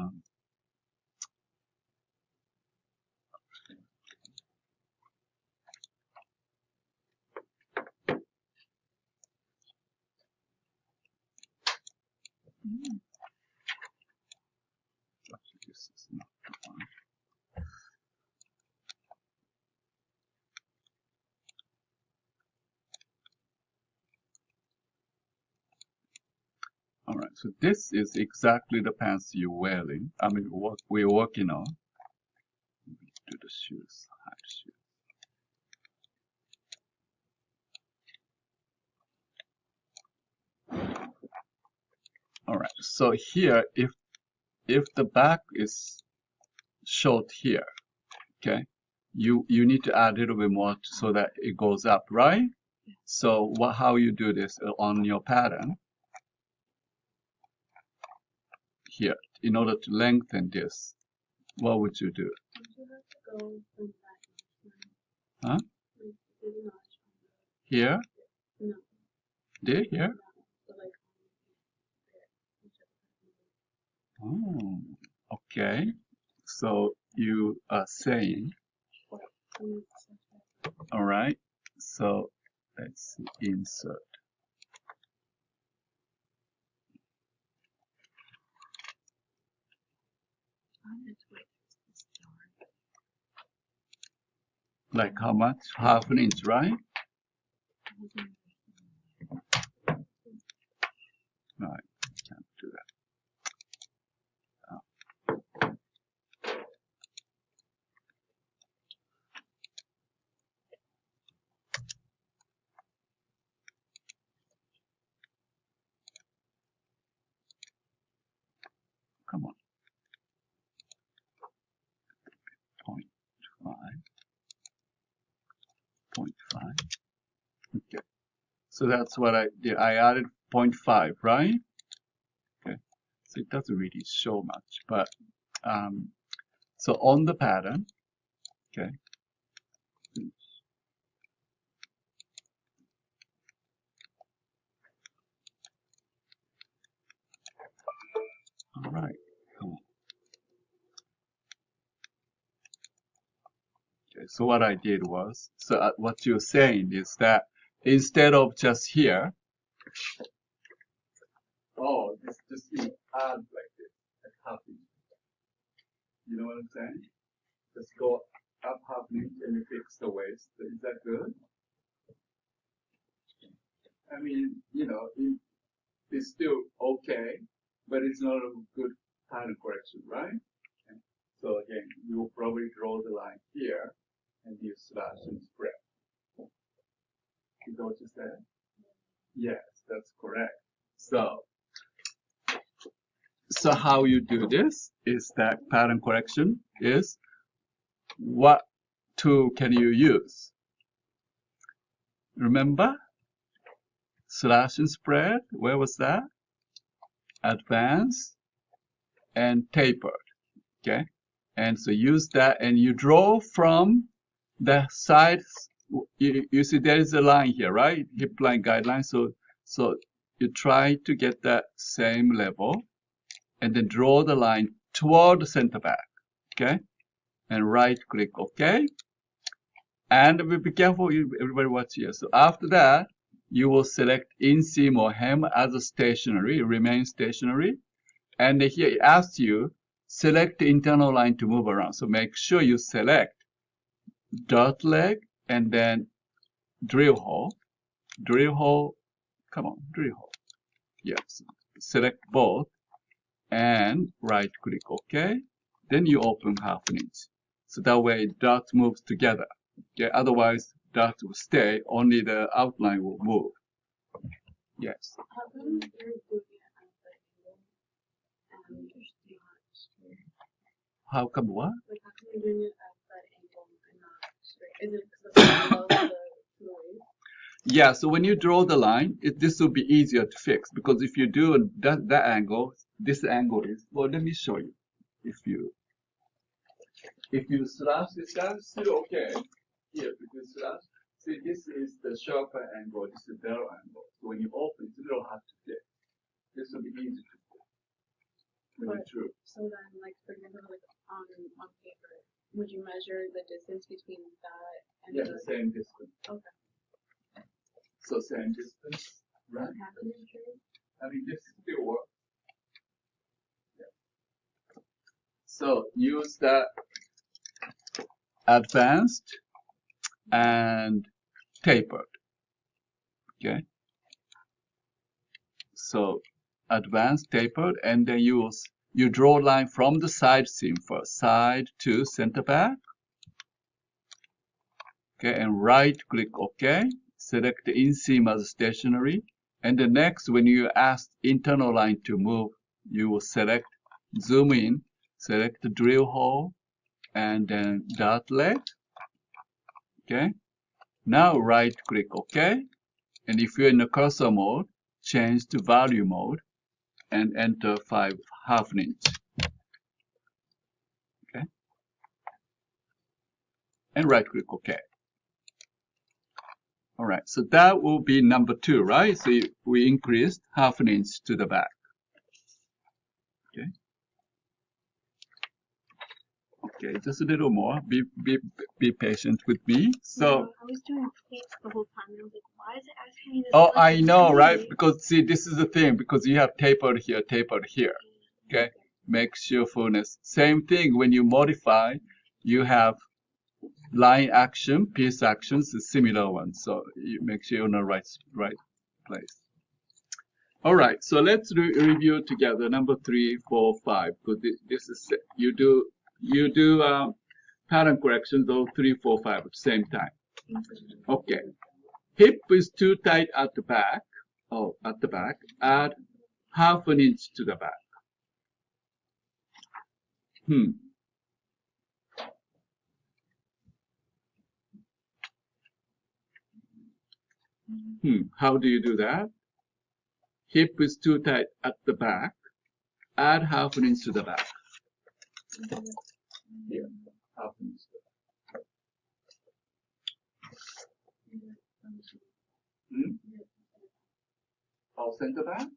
this is not the one. All right, so this is exactly the pants you're wearing. I mean, what we're working on. Do the shoes, hide shoes. All right, so here, if the back is short here, okay, you need to add a little bit more so that it goes up, right? So how you do this on your pattern here, in order to lengthen this, what would you do? Huh? Here? There, here? Oh, okay. So you are saying, all right. So let's see, insert. Like how much? Half an inch, right? No, I can't do that. Come on. 0.5. 0.5. Okay. So that's what I did. I added 0.5, right? Okay. So it doesn't really show much, but so on the pattern, okay. All right. Come on. Okay. So what I did was, so what you're saying is that instead of just here, oh, just add like this, like half inch. You know what I'm saying? Just go up half inch and you fix the waist. Is that good? I mean, you know, it's still okay, but it's not a good pattern correction, right? Okay. So again, you'll probably draw the line here and use slash and spread. Is that what you said? Yes, that's correct. So how you do this is that pattern correction is what tool can you use? Remember? Slash and spread, where was that? Advanced and tapered, okay? And so use that and you draw from the sides. You see there is a line here, right? Hip line guideline. So you try to get that same level and then draw the line toward the center back, okay? And right click, okay? And be careful, everybody watch here. So after that, you will select inseam or hem as a stationary, remain stationary. And here it asks you, select the internal line to move around. So make sure you select dot leg and then drill hole. Drill hole, come on, drill hole. Yes, select both and right click OK. Then you open half an inch. So that way dot moves together. Okay, otherwise dot will stay, only the outline will move. Yes. How come you're doing it at that angle and you're still not straight? How come what? Like, how come you're doing it at that angle and not straight? Is it because of the waist? Yeah, so when you draw the line, this will be easier to fix because if you do that angle, this angle is, well, let me show you. If you slash this down, it's still okay. Here, if you slash, see, this is the sharper angle, this is the narrow angle. So when you open, it's a little hard to fix. This will be easy to fix when you drew. So then, like, for example, like on paper, would you measure the distance between that and Yeah, the same distance. Okay. So same distance, right? Half an inch, right? I mean, this still works. Yeah. So use the advanced and tapered. Okay. So advanced, tapered, and then you draw a line from the side seam first, side to center back. Okay, and right click OK. Select the inseam as stationary. And the next, when you ask internal line to move, you will select, zoom in, select the drill hole, and then dot leg. Okay. Now right click OK. And if you're in the cursor mode, change to value mode and enter 5/2 inch. Okay. And right click OK. All right, so that will be number 2, right? So we increased 1/2 inch to the back. Okay. Okay, just a little more. Be patient with me. So. I was doing plates the whole time. And I was like, why is it asking me this? Oh, I know, right? Because see, this is the thing. Because you have tapered here, tapered here. Okay. Makes your fullness. Same thing when you modify, you have line action, piece actions, a similar one. So you make sure you're in the right place. All right. So let's review together number 3, 4, 5. Because this is you do pattern correction those 3, 4, 5 at the same time. Okay. Hip is too tight at the back. Oh, at the back. Add 1/2 inch to the back. How do you do that? Hip is too tight at the back. Add 1/2 inch to the back. Here, 1/2 inch to the back. All center back?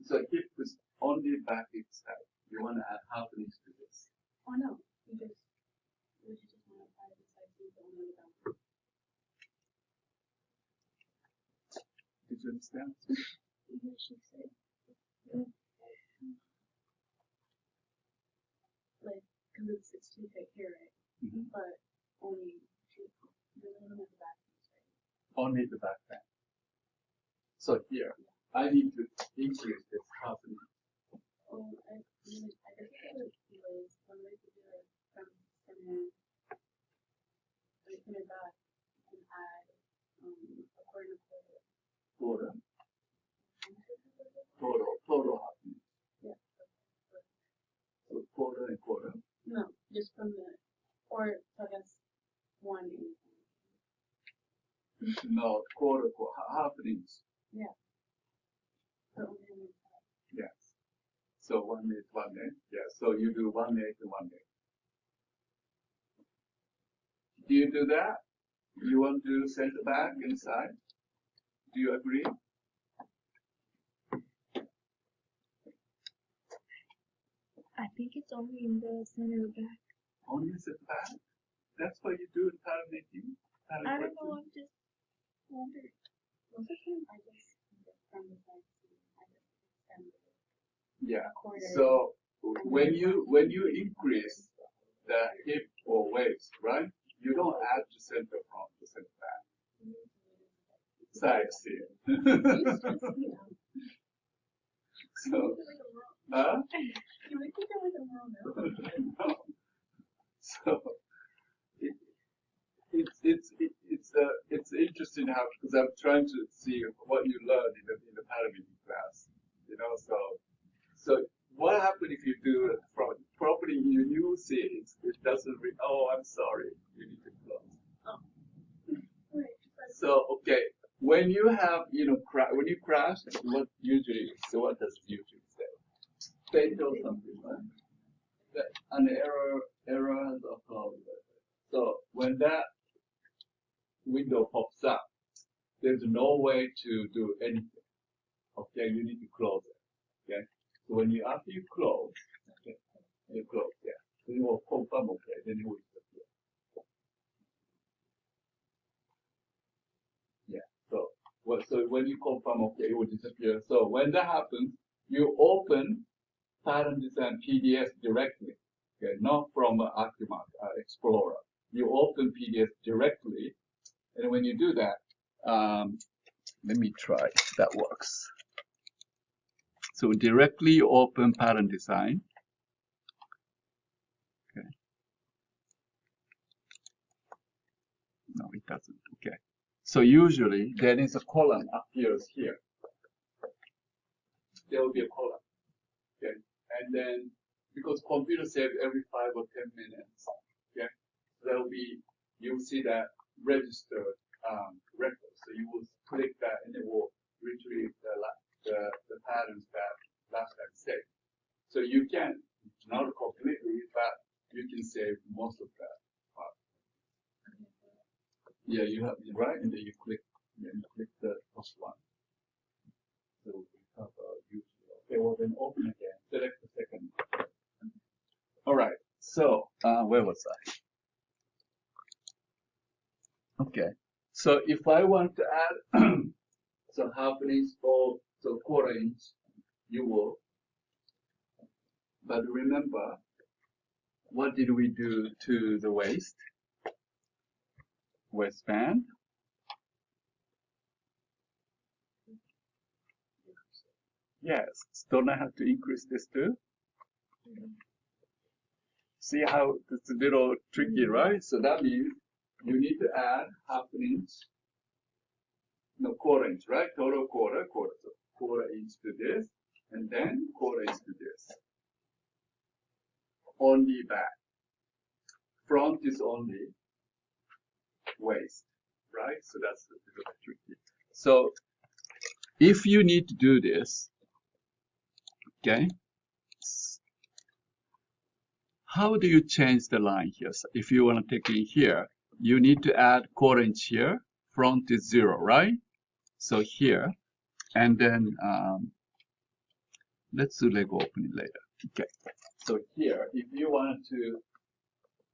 So hip is only back is tight. You want to add 1/2 inch to this. Oh no, we just want to apply the side seam only the back. Did you understand? Yeah, she said. Like, because it's too thick here, right? But only the back piece, right? Only the back band. So here, I need to increase this 1/2 inch. Oh, I guess it was one way to do it from center back and add a quarter. Total 1/2 inch. Yeah. So quarter and quarter. No, just from the, or I guess 1 inch. No, quarter, 1/2 inch. Yeah. So only on the side. Yes. So 1 inch, 1 inch. Yeah. So you do 1/8 and 1/8. Do you do that? You want to do center back inside? Do you agree? I think it's only in the center back. Only center back. That's what you do in pattern making. I don't know, I'm just wondering. Most of the time, I just from the side, I just extend Yeah. a quarter. So when you increase the hip or waist, right? You don't add the center front, the center back. Side seam. So, huh? You would think I was a wrong No. So it's interesting how, because I'm trying to see what you learned in the parameter class, you know. So what happens if you do it from properly? You see it doesn't. Oh, I'm sorry. You need to close. So okay, when you have when you crash, what does it usually say? Fatal something, right? An error has occurred. So when that window pops up, there's no way to do anything. Okay, you need to close it. Okay, so after you close, okay, you close, yeah. Then you will confirm, okay, then it will disappear. Yeah. So when you confirm, okay, it will disappear. So when that happens, you open pattern design PDS directly. Okay, not from Archimark Explorer. You open PDS directly, and when you do that, let me try if that works. So directly open pattern design. Okay. No, it doesn't. Okay. So usually there is a column appears here. There will be a column. Okay. And then because computer saves every 5 or 10 minutes. Okay. There will be, you'll see that registered record. So you will click that and it will retrieve the patterns that last time saved. So you can, not completely, but you can save most of that part. Yeah, you have it right, and then you click the first one. So we have usually. Okay, well then open again, select the second one. All right, so where was I? Okay, so if I want to add some half an inch or so quarter inch, you will. But remember, what did we do to the waist? Waistband. Yes, don't I have to increase this too? See how it's a little tricky, right? So that means you need to add half an inch, no, quarter inch, right? Total quarter. So quarter inch to this, and then quarter inch to this. Only back. Front is only waist, right? So that's a little bit tricky. So if you need to do this, okay, how do you change the line here? So if you want to take it here, you need to add quarter inch here. Front is 0, right? So here, and then let's do Lego opening later. Okay. So here, if you want to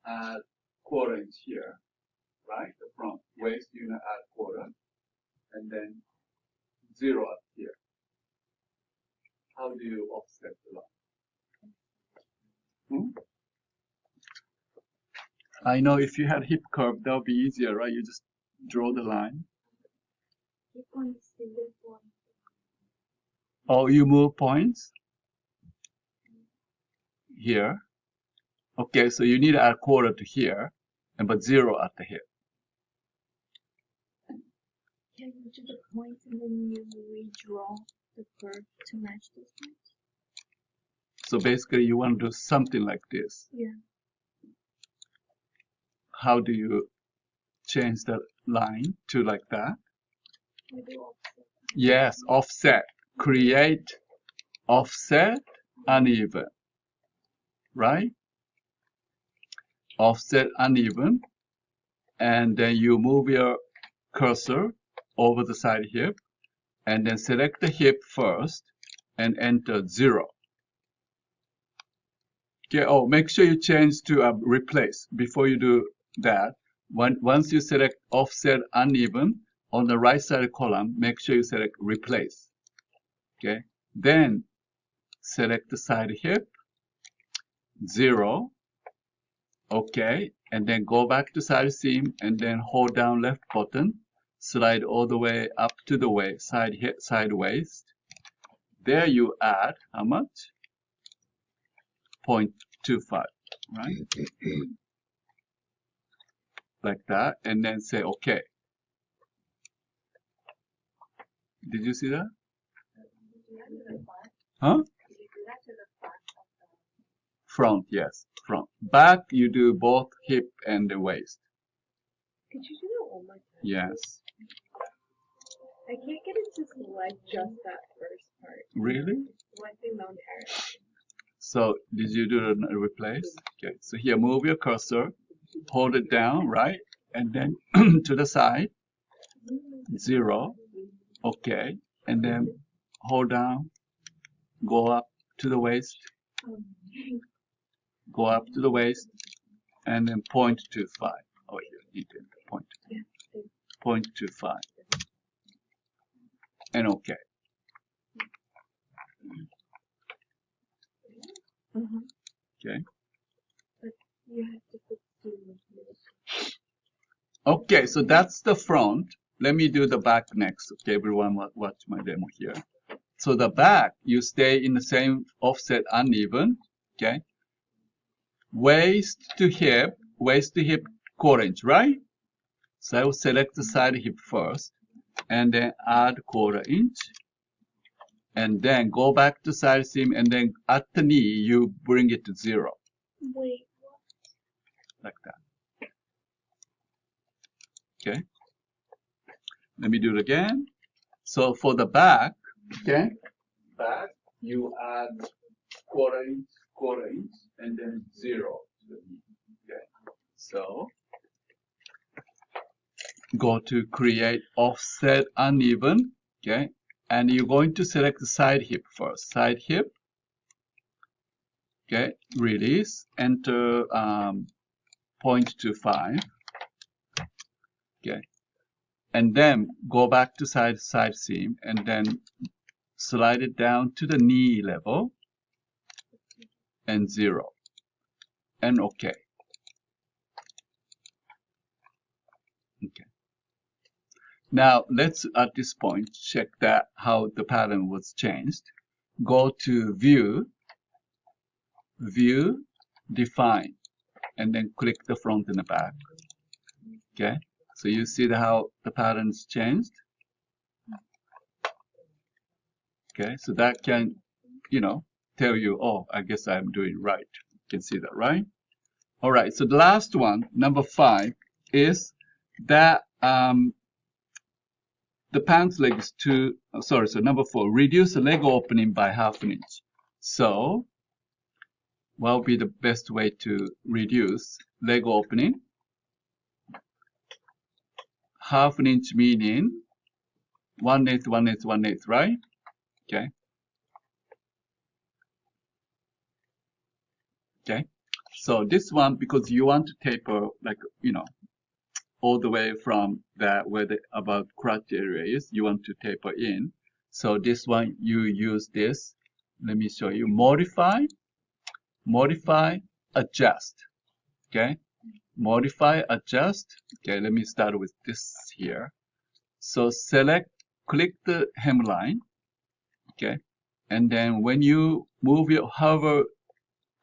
add quarter inch here, right? The front waist, you know, add quarter, and then 0 up here. How do you offset the line? I know if you had hip curve, that would be easier, right? You just draw the line. Oh, you move points here. Okay, so you need to add quarter to here, but 0 at the hip. Can you do the points and then you redraw the curve to match those points? So basically, you want to do something like this. Yeah. How do you change the line to like that? We do offset. Yes, offset. Create offset uneven. Right? Offset uneven. And then you move your cursor over the side hip. And then select the hip first and enter 0. Okay, oh, make sure you change to replace. Before you do that, Once you select offset uneven, on the right side column, make sure you select replace. Okay. Then select the side hip, 0. Okay. And then go back to side seam and then hold down left button, slide all the way up to the side hip, side waist. There you add how much? 0.25, right? Like that, and then say OK. Did you see that? Huh? Front, yes, front. Back, you do both hip and the waist. Could you do that one more time? Yes. I can't get it to select just that first part. Really? Selecting the entire. So, did you do the replace? Okay, so here, move your cursor, hold it down, right? And then to the side, 0. Okay, and then hold down, go up to the waist, go up to the waist, and then 0.25. Oh, here, you did 0.25. And OK. Okay. You have to put two. Okay, so that's the front. Let me do the back next. Okay, everyone watch my demo here. So the back, you stay in the same offset uneven. Okay. Waist to hip 1/4 inch, right? So I will select the side hip first and then add 1/4 inch. And then go back to side seam and then at the knee, you bring it to 0. Wait. Like that. Okay. Let me do it again. So for the back, okay, back, you add 1/4 inch, and then 0. Okay. So go to create offset uneven, okay, and you're going to select the side hip first. Side hip, okay, release, enter 0.25, okay. And then go back to side seam and then slide it down to the knee level and 0 and OK. Okay. Now let's at this point check that how the pattern was changed. Go to View, Define, and then click the front and the back. Okay. So you see how the pattern's changed? Okay, so that can, tell you, oh, I guess I'm doing right. You can see that, right? All right, so the last one, number 5, is that the pants leg is so number 4, reduce the leg opening by 1/2 inch. So, what would be the best way to reduce leg opening? 1/2 inch meaning 1/8, 1/8, 1/8, right? Okay. Okay. So this one, because you want to taper, like, all the way from that where the about crotch area is, you want to taper in. So this one, you use this. Let me show you. Modify, adjust. Okay. Modify, adjust. Okay. Let me start with this here. So click the hemline. Okay. And then when you move your hover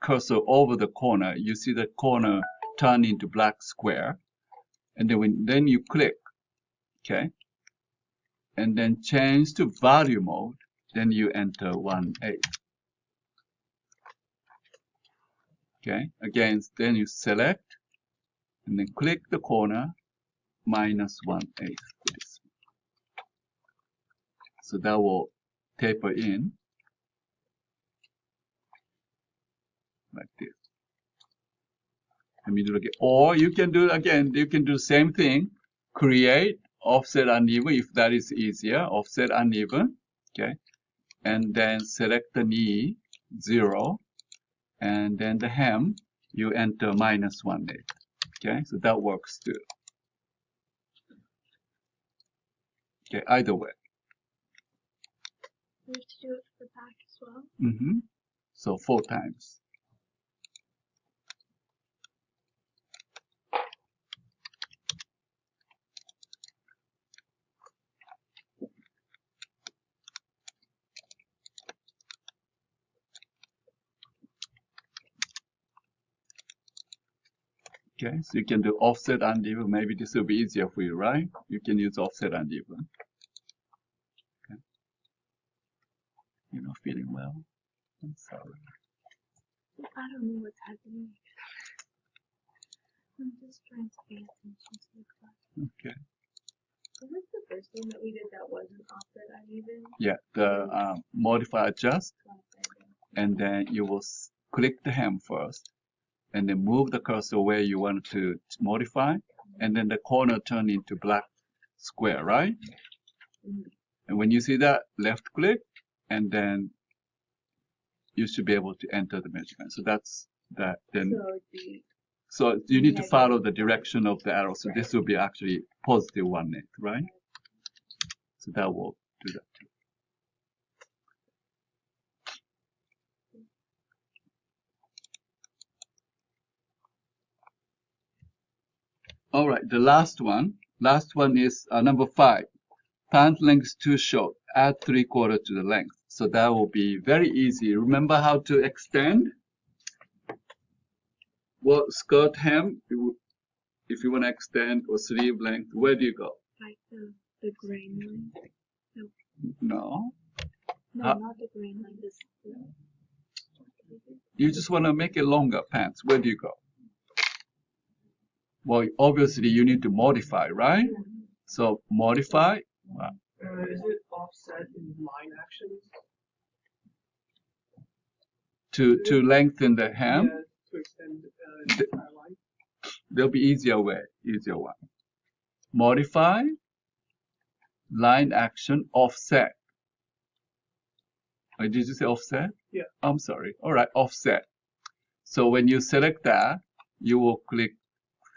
cursor over the corner, you see the corner turn into black square. And then you click, okay, and then change to value mode. Then you enter 1/8. Okay, again, then you select and then click the corner -1/8 for this. So that will taper in like this. Let me do it again. Or you can do it again. You can do the same thing. Create offset uneven if that is easier. Offset uneven. Okay. And then select the knee, 0. And then the hem, you enter -1/8. Okay, so that works too. Okay, either way. We have to do it for the back as well. So 4 times. Okay, so you can do offset uneven. Maybe this will be easier for you, right? You can use offset uneven. Okay. You're not feeling well? I'm sorry. I don't know what's happening. I'm just trying to pay attention to the class. Okay. What was the first one that we did that wasn't offset uneven? Yeah, the modify adjust, and then you will click the hem first, and then move the cursor where you want to modify, and then the corner turn into black square, right? And when you see that, left click, and then you should be able to enter the measurement. So that's that. Then so you need to follow the direction of the arrow. So this will be actually positive 1/8, right? So that will do that too. All right, the last one is number 5. Pant length too short, add 3/4 to the length. So that will be very easy. Remember how to extend? Well, skirt hem, if you want to extend, or sleeve length, where do you go? Like the grain line? No. No, not the grain line. This. You just want to make it longer pants. Where do you go? Well, obviously you need to modify, right? So modify. Is it offset in line actions? To lengthen the hem. Yeah, to extend the entire line. There'll be easier one. Modify, line action, offset. Or did you say offset? Yeah. I'm sorry. All right, offset. So when you select that, you will click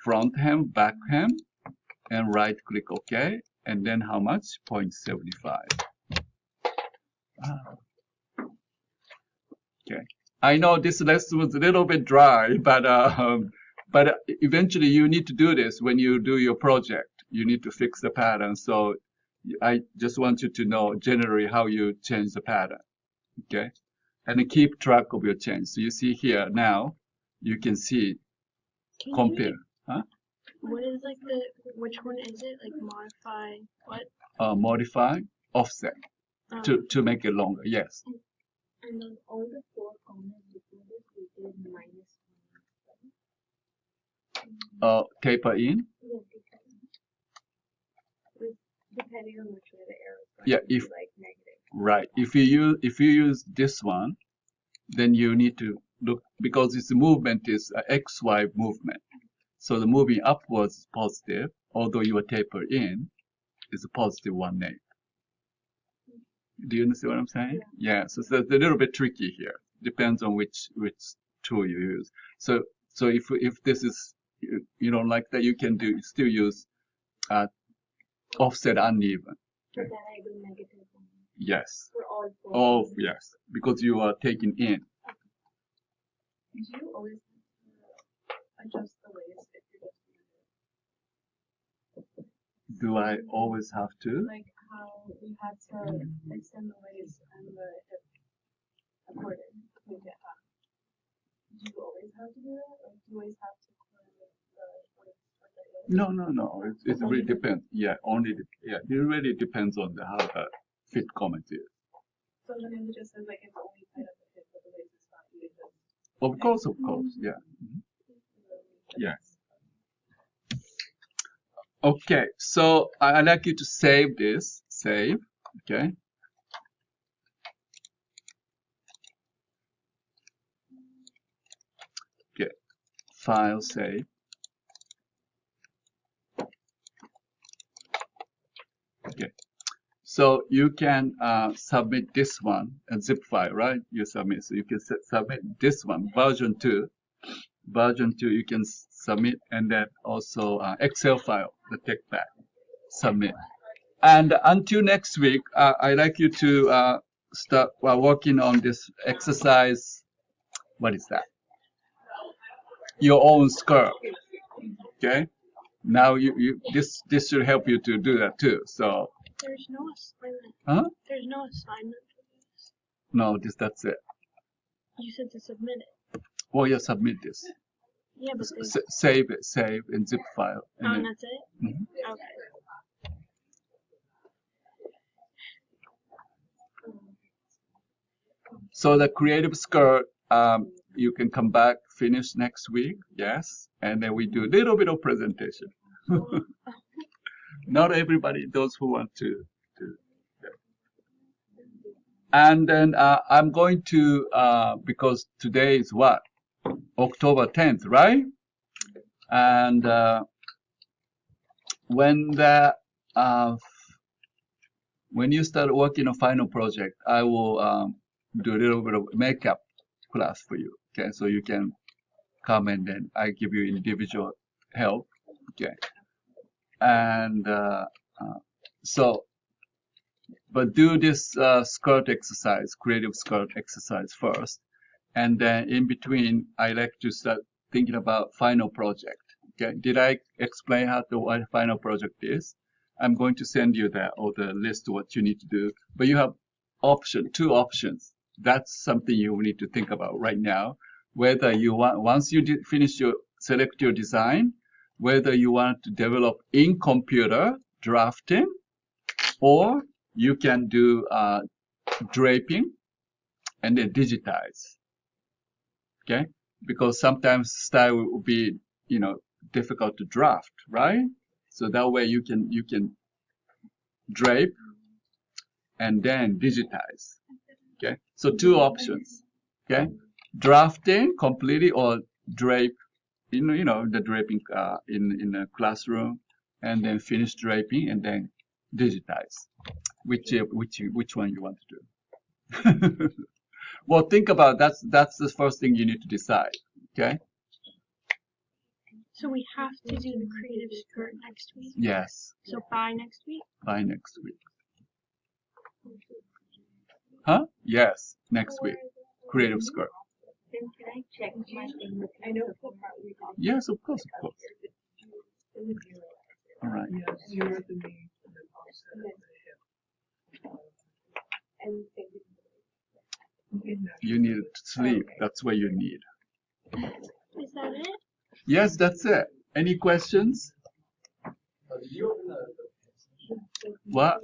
front hem, back hem, and right click OK. And then how much? 0.75. Okay. I know this lesson was a little bit dry, but eventually you need to do this when you do your project. You need to fix the pattern. So I just want you to know generally how you change the pattern. Okay. And keep track of your change. So you see here now, you can see, compare. Huh? What is like which one is it? Like modify what? Modify, offset, to make it longer, yes. And then all the 4 corners before this, we did -1. Taper in. Yeah, depending on which way the arrow is going. Yeah, if like negative. Right. If you use this one, then you need to look, because its movement is a XY movement. So the moving upwards is positive, although you are taper in, is a positive 1/8. Do you understand what I'm saying? Yeah. So it's a little bit tricky here. Depends on which tool you use. So if this is you don't like that, you can still use offset uneven. So then I do -1. Yes. For all 4. Oh, yes, because you are taking in. Do you always have to adjust the waist if you're just Do I always have to? like how you had to extend the waist and the hip according to make it half? Do you always have to do that? Like, do you always have to corner the waist with the hip? No. It really depends. Yeah, it really depends on how the fit comment is. So then it just says like it's only tight at the hip, but the waist is not. You just. Of course, yeah. Yes. Okay, so I'd like you to save this. Save, okay. Okay, file, save. Okay, so you can submit this one, a zip file, right? You submit, so you can submit this one, version 2. version 2 you can submit, and then also Excel file, the tech pack, submit. And until next week, I'd like you to start working on this exercise. What is that? Your own skirt. Okay. Now this should help you to do that too. So. There's no assignment. Huh? There's no assignment for this. No, that's it. You said to submit it. Well, you submit this. Yeah, but save in zip file. Oh, and that's it? Mm-hmm. Okay. So the creative skirt, you can come back, finish next week, yes, and then we do a little bit of presentation. Not everybody, those who want to do. And then I'm going to, because today is what? October 10th, right? And when you start working on final project, I will do a little bit of makeup class for you. Okay, so you can come and then I give you individual help. Okay, and but do this skirt exercise, creative skirt exercise first, and then in between, I like to start thinking about final project. Okay, did I explain what final project is? I'm going to send you that or the list of what you need to do, but you have two options. That's something you need to think about right now. Whether you want, once you select your design, whether you want to develop in computer drafting, or you can do draping and then digitize. Okay, because sometimes style will be, difficult to draft, right? So that way you can drape and then digitize. Okay, so two options. Okay, drafting completely or drape, the draping in a classroom, and then finish draping and then digitize. Which one you want to do? Well, think about that's the first thing you need to decide. Okay. So we have to do the creative skirt next week? Yes. So by next week? By next week. Huh? Yes, next week. Creative skirt. Then can I check my thing? I know for probably. Yes, of course. All right. Yes, you were the knee and then offset and the hip. You need sleep. That's what you need. Is that it? Yes, that's it. Any questions? What?